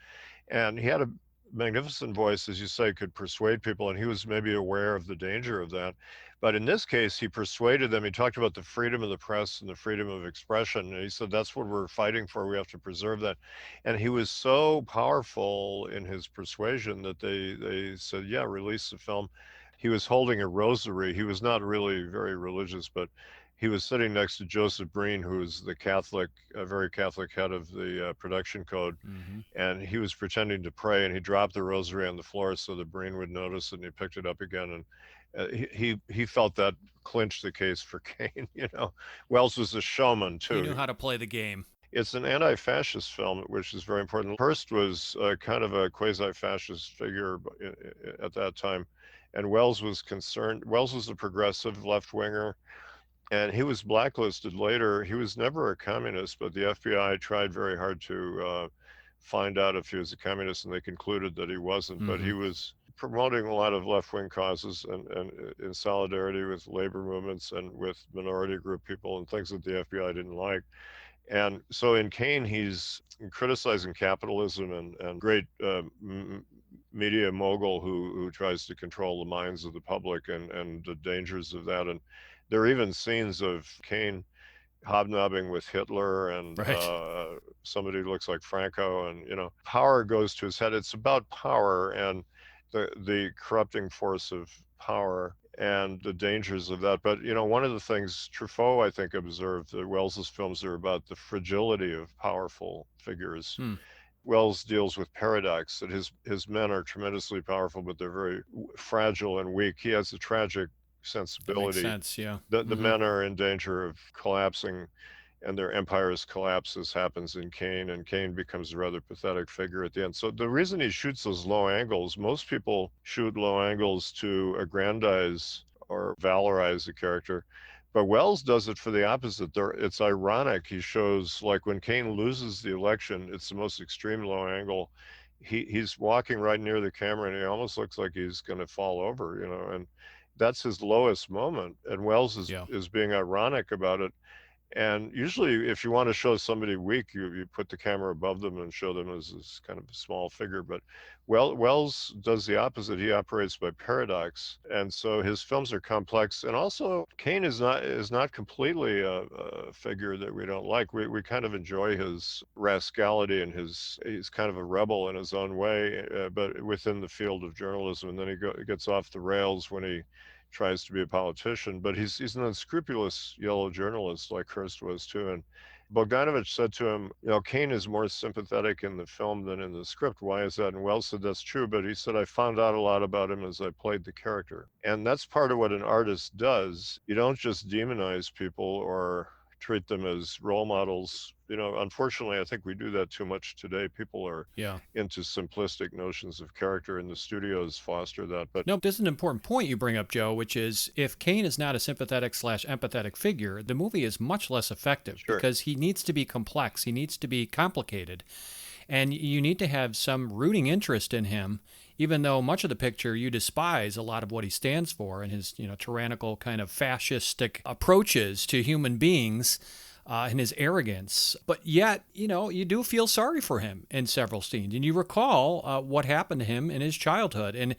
And he had a magnificent voice, as you say, could persuade people, and he was maybe aware of the danger of that. But in this case, he persuaded them. He talked about the freedom of the press and the freedom of expression. And he said, that's what we're fighting for. We have to preserve that. And he was so powerful in his persuasion that they said, yeah, release the film. He was holding a rosary. He was not really very religious, but he was sitting next to Joseph Breen, who was the Catholic, very Catholic head of the production code. And he was pretending to pray, and he dropped the rosary on the floor so that Breen would notice it, and he picked it up again. And he felt that clinched the case for Kane. Wells was a showman too. He knew how to play the game. It's an anti-fascist film, which is very important. Hearst was kind of a quasi-fascist figure at that time, and Wells was concerned. Wells was a progressive left-winger, and he was blacklisted later. He was never a communist, but the FBI tried very hard to find out if he was a communist, and they concluded that he wasn't. But he was promoting a lot of left-wing causes and in solidarity with labor movements and with minority group people and things that the FBI didn't like. And so in Kane, he's criticizing capitalism and great media mogul who tries to control the minds of the public and the dangers of that. And there are even scenes of Kane hobnobbing with Hitler and somebody who looks like Franco, and power goes to his head. It's about power and the corrupting force of power and the dangers of that. But one of the things Truffaut, I think, observed that Wells's films are about the fragility of powerful figures. Wells deals with paradox, that his men are tremendously powerful, but they're very fragile and weak. He has a tragic sensibility. That makes sense, yeah. The men are in danger of collapsing, and their empires collapse, as happens in Kane, and Kane becomes a rather pathetic figure at the end. So the reason he shoots those low angles, most people shoot low angles to aggrandize or valorize the character, but Wells does it for the opposite. It's ironic. He shows, like when Kane loses the election, it's the most extreme low angle. He's walking right near the camera, and he almost looks like he's going to fall over, and that's his lowest moment. And Wells is being ironic about it. And usually, if you want to show somebody weak, you put the camera above them and show them as this kind of a small figure. But Wells does the opposite. He operates by paradox, and so his films are complex. And also, Kane is not completely a figure that we don't like. We kind of enjoy his rascality, and he's kind of a rebel in his own way, but within the field of journalism. And then he gets off the rails when he tries to be a politician, but he's an unscrupulous yellow journalist like Hearst was too. And Bogdanovich said to him, Kane is more sympathetic in the film than in the script. Why is that? And Wells said, that's true, but he said, I found out a lot about him as I played the character. And that's part of what an artist does. You don't just demonize people or treat them as role models. Unfortunately, I think we do that too much today. People are into simplistic notions of character, and the studios foster that. But no, this is an important point you bring up, Joe, which is if Kane is not a sympathetic/empathetic figure, the movie is much less effective because he needs to be complex. He needs to be complicated. And you need to have some rooting interest in him, even though much of the picture you despise a lot of what he stands for and his, tyrannical kind of fascistic approaches to human beings and his arrogance. But yet, you do feel sorry for him in several scenes. And you recall what happened to him in his childhood. And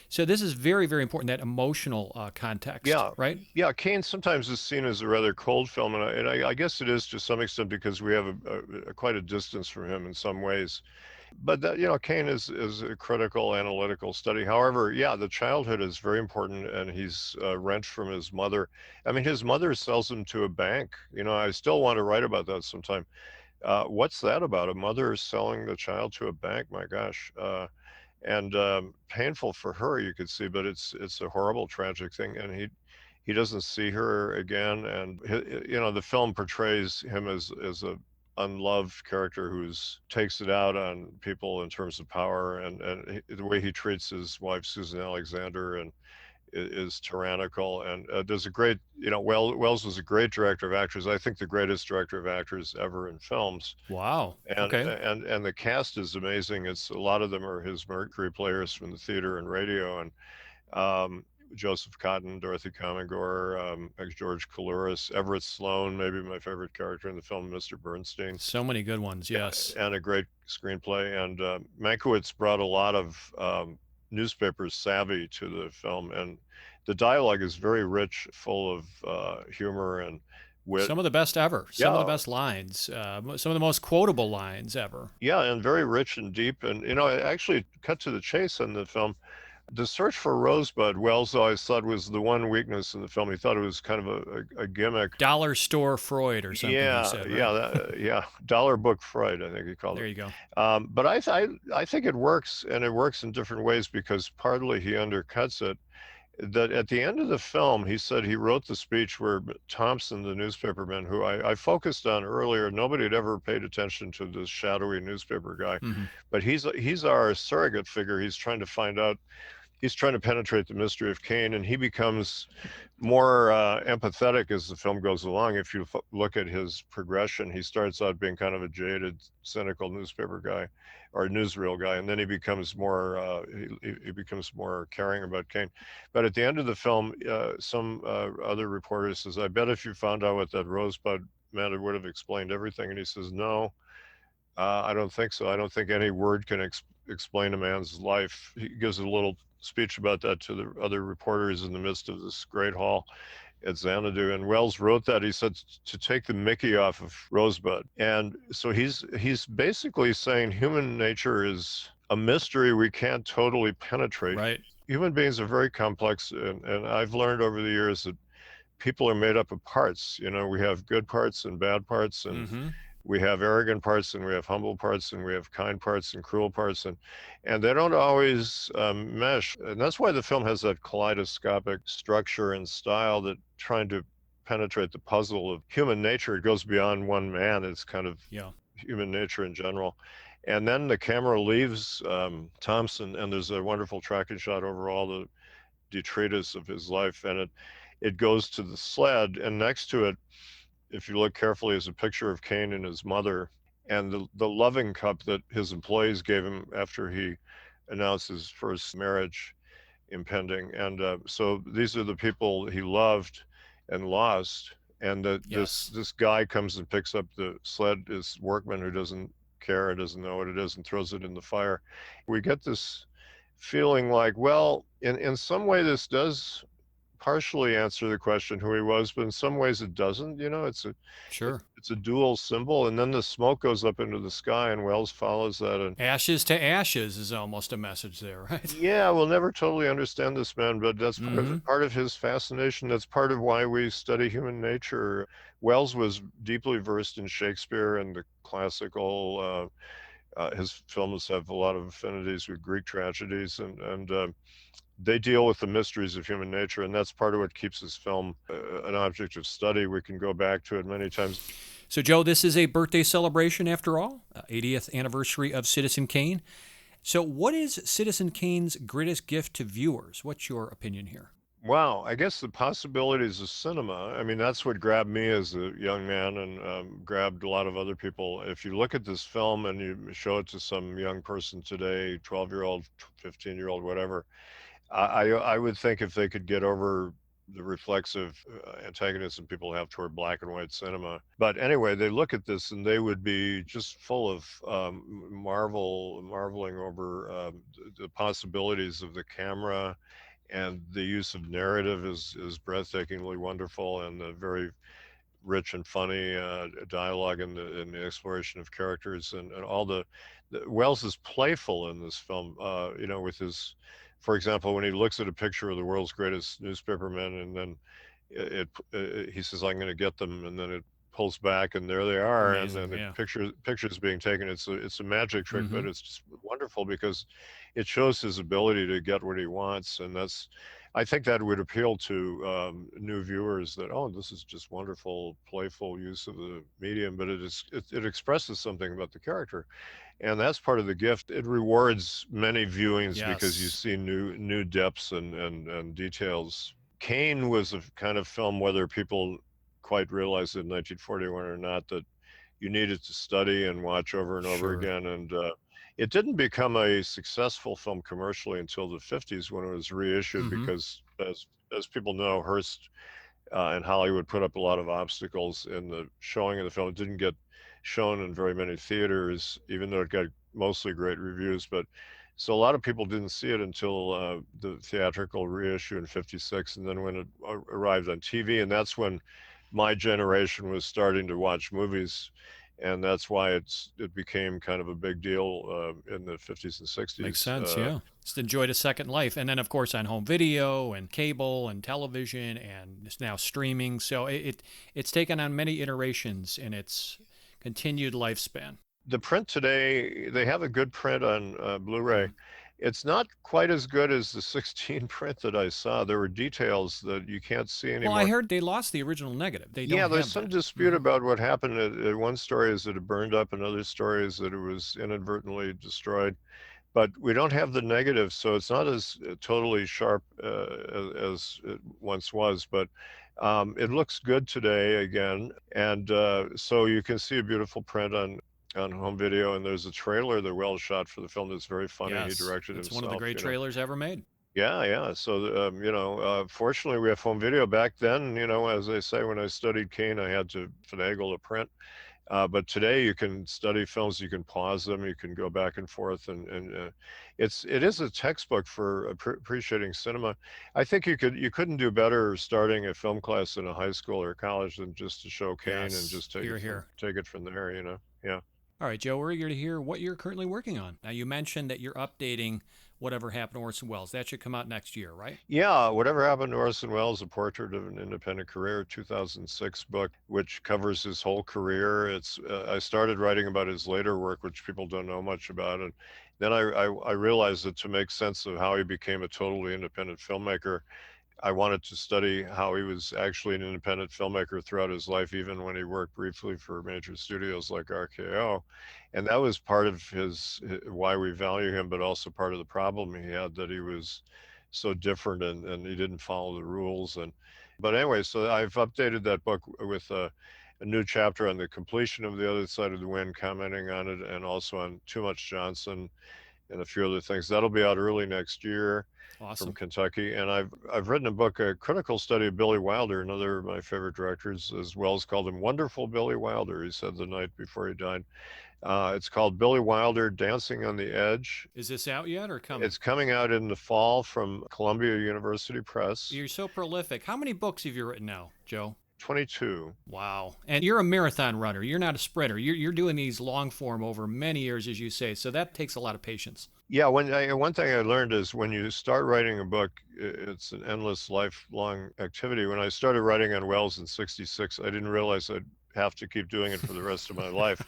so this is very, very important, that emotional context, right? Yeah, Kane sometimes is seen as a rather cold film, and I guess it is to some extent because we have quite a distance from him in some ways. But that, Kane is a critical, analytical study. However, the childhood is very important, and he's wrenched from his mother. I mean, his mother sells him to a bank. I still want to write about that sometime. What's that about? A mother selling the child to a bank? My gosh. And painful for her, you could see, but it's a horrible, tragic thing. And he doesn't see her again. And the film portrays him as a unloved character who's takes it out on people in terms of power, and the way he treats his wife Susan Alexander and is tyrannical. And there's a great, Wells was a great director of actors. I think the greatest director of actors ever in films. Wow. And the cast is amazing. A lot of them are his Mercury players from the theater and radio. And Joseph Cotton, Dorothy Commodore, George Coulouris, Everett Sloane, maybe my favorite character in the film, Mr. Bernstein. So many good ones, yes. And a great screenplay. And Mankiewicz brought a lot of newspaper savvy to the film, and the dialogue is very rich, full of humor and wit. Some of the best ever. Some of the best lines. Some of the most quotable lines ever. Yeah, and very rich and deep. And, you know, actually cut to the chase in the film. The search for Rosebud, Wells always thought was the one weakness in the film. He thought it was kind of a gimmick. Dollar store Freud or something. Yeah, he said, right? yeah. Dollar book Freud, I think he called it. There you go. But I think it works, and it works in different ways because partly he undercuts it. That at the end of the film, he said he wrote the speech where Thompson, the newspaperman, who I focused on earlier, nobody had ever paid attention to this shadowy newspaper guy, but he's our surrogate figure. He's trying to find out. He's trying to penetrate the mystery of Kane, and he becomes more empathetic as the film goes along. If you look at his progression, he starts out being kind of a jaded, cynical newspaper guy or newsreel guy, and then he becomes more he becomes more caring about Kane. But at the end of the film, some other reporter says, "I bet if you found out what that rosebud meant, it would have explained everything." And he says, "No, I don't think so. I don't think any word can explain a man's life." He gives a little speech about that to the other reporters in the midst of this great hall at Xanadu. And Wells wrote that. He said to take the Mickey off of Rosebud. And so he's basically saying human nature is a mystery we can't totally penetrate. Right. Human beings are very complex, and I've learned over the years that people are made up of parts. You know, we have good parts and bad parts, and we have arrogant parts, and we have humble parts, and we have kind parts and cruel parts, and they don't always mesh. And that's why the film has that kaleidoscopic structure and style, that trying to penetrate the puzzle of human nature. It goes beyond one man. It's kind of human nature in general. And then the camera leaves Thompson, and there's a wonderful tracking shot over all the detritus of his life, and it goes to the sled, and next to it, if you look carefully, is a picture of Kane and his mother, and the loving cup that his employees gave him after he announced his first marriage impending. And so these are the people he loved and lost. And this guy comes and picks up the sled, this workman who doesn't care, doesn't know what it is, and throws it in the fire. We get this feeling like, well, in some way this does partially answer the question who he was, but in some ways it doesn't. You know, it's a dual symbol. And then the smoke goes up into the sky, and Wells follows that. And ashes to ashes is almost a message there, right? Yeah, we'll never totally understand this man, but that's part of his fascination. That's part of why we study human nature. Wells was deeply versed in Shakespeare and the classical. His films have a lot of affinities with Greek tragedies, and they deal with the mysteries of human nature, and that's part of what keeps his film an object of study. We can go back to it many times. So, Joe, this is a birthday celebration after all, 80th anniversary of Citizen Kane. So what is Citizen Kane's greatest gift to viewers? What's your opinion here? Wow, I guess the possibilities of cinema. I mean, that's what grabbed me as a young man, and grabbed a lot of other people. If you look at this film and you show it to some young person today, 12-year-old, 15-year-old, whatever, I would think if they could get over the reflexive antagonism people have toward black and white cinema. But anyway, they look at this and they would be just full of marveling over the possibilities of the camera, and the use of narrative is breathtakingly wonderful, and the very rich and funny dialogue and the exploration of characters, and all the Wells is playful in this film, you know, with his, for example, when he looks at a picture of the world's greatest newspapermen, and then he says, "I'm going to get them," and then it pulls back, and there they are. Amazing, and then the pictures being taken. It's a magic trick, but it's just wonderful because it shows his ability to get what he wants, and I think that would appeal to new viewers, that, oh, this is just wonderful, playful use of the medium, but it expresses something about the character. And that's part of the gift. It rewards many viewings because you see new depths and details. Kane was a kind of film, whether people quite realized it in 1941 or not, that you needed to study and watch over and over again. And it didn't become a successful film commercially until the 50s, when it was reissued, because as people know, Hearst and Hollywood put up a lot of obstacles in the showing of the film. It didn't get shown in very many theaters, even though it got mostly great reviews. But so a lot of people didn't see it until the theatrical reissue in '56, and then when it arrived on TV, and that's when my generation was starting to watch movies, and that's why it became kind of a big deal in the '50s and '60s. Makes sense, yeah. Just enjoyed a second life. And then, of course, on home video and cable and television, and it's now streaming. So it's taken on many iterations in its continued lifespan. The print today, they have a good print on Blu-ray. It's not quite as good as the 16 print that I saw. There were details that you can't see anymore. Well, I heard they lost the original negative. They don't there's have some that. dispute about what happened. One story is that it burned up, another story is that it was inadvertently destroyed. But we don't have the negative, so it's not as totally sharp as it once was. But it looks good today again. And so you can see a beautiful print on home video, and there's a trailer that Wells shot for the film that's very funny. Yes, he directed it's himself. one of the great trailers ever made. Yeah. So, fortunately, we have home video. Back then, as I say, when I studied Kane, I had to finagle the print. But today, you can study films, you can pause them, you can go back and forth, and it is a textbook for appreciating cinema. I think you couldn't do better starting a film class in a high school or college than just to show Kane and just take it from there. Yeah. All right, Joe, we're eager to hear what you're currently working on. Now, you mentioned that you're updating Whatever Happened to Orson Welles. That should come out next year, right? Yeah, Whatever Happened to Orson Welles, A Portrait of an Independent Career, 2006 book, which covers his whole career. I started writing about his later work, which people don't know much about. And then I realized that to make sense of how he became a totally independent filmmaker, I wanted to study how he was actually an independent filmmaker throughout his life, even when he worked briefly for major studios like RKO. And that was part of why we value him, but also part of the problem he had, that he was so different and he didn't follow the rules. But anyway, so I've updated that book with a new chapter on the completion of The Other Side of the Wind, commenting on it, and also on Too Much Johnson and a few other things. That'll be out early next year. Awesome. From Kentucky. And I've written a book, a critical study of Billy Wilder, another of my favorite directors, as Wells called him, Wonderful Billy Wilder, he said the night before he died. It's called Billy Wilder, Dancing on the Edge. Is this out yet or coming? It's coming out in the fall from Columbia University Press. You're so prolific. How many books have you written now, Joe? 22. Wow. And you're a marathon runner. You're not a sprinter. You're doing these long form over many years, as you say. So that takes a lot of patience. Yeah, one thing I learned is when you start writing a book, it's an endless lifelong activity. When I started writing on Wells in '66, I didn't realize I'd have to keep doing it for the rest of my life,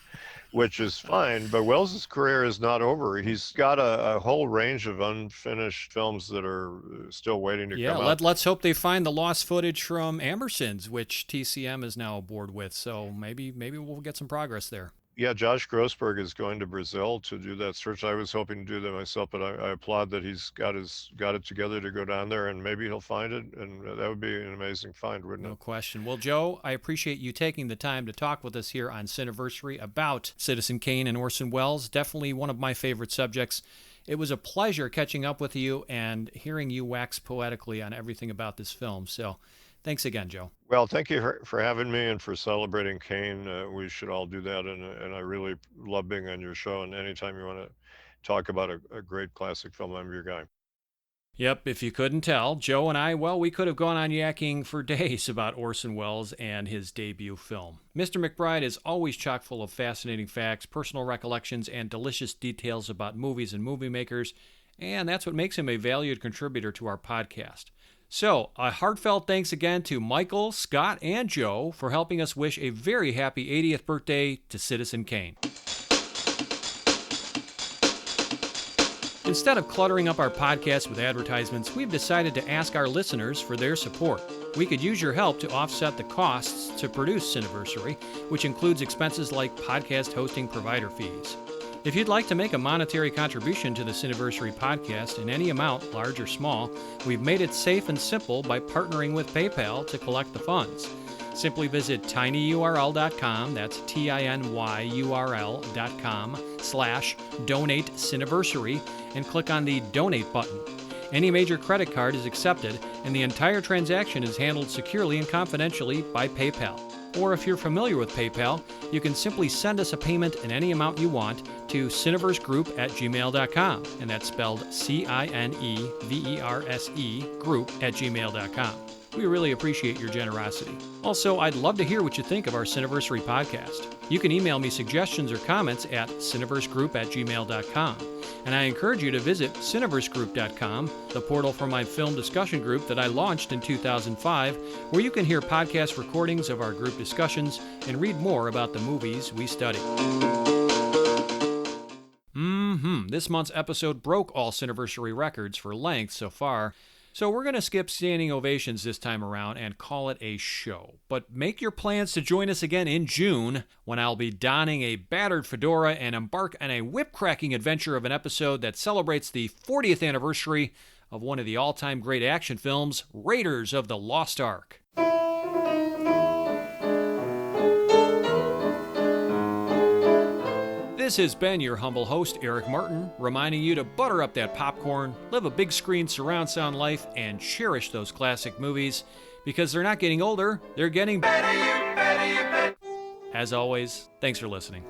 which is fine. But Wells's career is not over. He's got a whole range of unfinished films that are still waiting to come out. Let's hope they find the lost footage from Ambersons, which TCM is now aboard with. So maybe we'll get some progress there. Yeah, Josh Grossberg is going to Brazil to do that search. I was hoping to do that myself, but I applaud that he's got it together to go down there, and maybe he'll find it, and that would be an amazing find, wouldn't it? No question. Well, Joe, I appreciate you taking the time to talk with us here on Cineversary about Citizen Kane and Orson Welles. Definitely one of my favorite subjects. It was a pleasure catching up with you and hearing you wax poetically on everything about this film. So thanks again, Joe. Well, thank you for having me and for celebrating Kane. We should all do that, and I really love being on your show. And anytime you want to talk about a great classic film, I'm your guy. Yep, if you couldn't tell, Joe and I, we could have gone on yakking for days about Orson Welles and his debut film. Mr. McBride is always chock full of fascinating facts, personal recollections, and delicious details about movies and movie makers, and that's what makes him a valued contributor to our podcast. So, a heartfelt thanks again to Michael, Scott, and Joe for helping us wish a very happy 80th birthday to Citizen Kane. Instead of cluttering up our podcast with advertisements, we've decided to ask our listeners for their support. We could use your help to offset the costs to produce Cineversary, which includes expenses like podcast hosting provider fees. If you'd like to make a monetary contribution to the Cineversary podcast in any amount, large or small, we've made it safe and simple by partnering with PayPal to collect the funds. Simply visit tinyurl.com, that's tinyurl.com/donate Cineversary, and click on the donate button. Any major credit card is accepted, and the entire transaction is handled securely and confidentially by PayPal. Or if you're familiar with PayPal, you can simply send us a payment in any amount you want to cineversegroup@gmail.com, and that's spelled CINEVERSE group@gmail.com. We really appreciate your generosity. Also, I'd love to hear what you think of our Cineversary podcast. You can email me suggestions or comments at cineversegroup@gmail.com. And I encourage you to visit cineversegroup.com, the portal for my film discussion group that I launched in 2005, where you can hear podcast recordings of our group discussions and read more about the movies we study. This month's episode broke all Cineversary records for length so far. So we're going to skip standing ovations this time around and call it a show. But make your plans to join us again in June, when I'll be donning a battered fedora and embark on a whip-cracking adventure of an episode that celebrates the 40th anniversary of one of the all-time great action films, Raiders of the Lost Ark. This has been your humble host, Eric Martin, reminding you to butter up that popcorn, live a big screen surround sound life, and cherish those classic movies, because they're not getting older, they're getting better. As always, thanks for listening.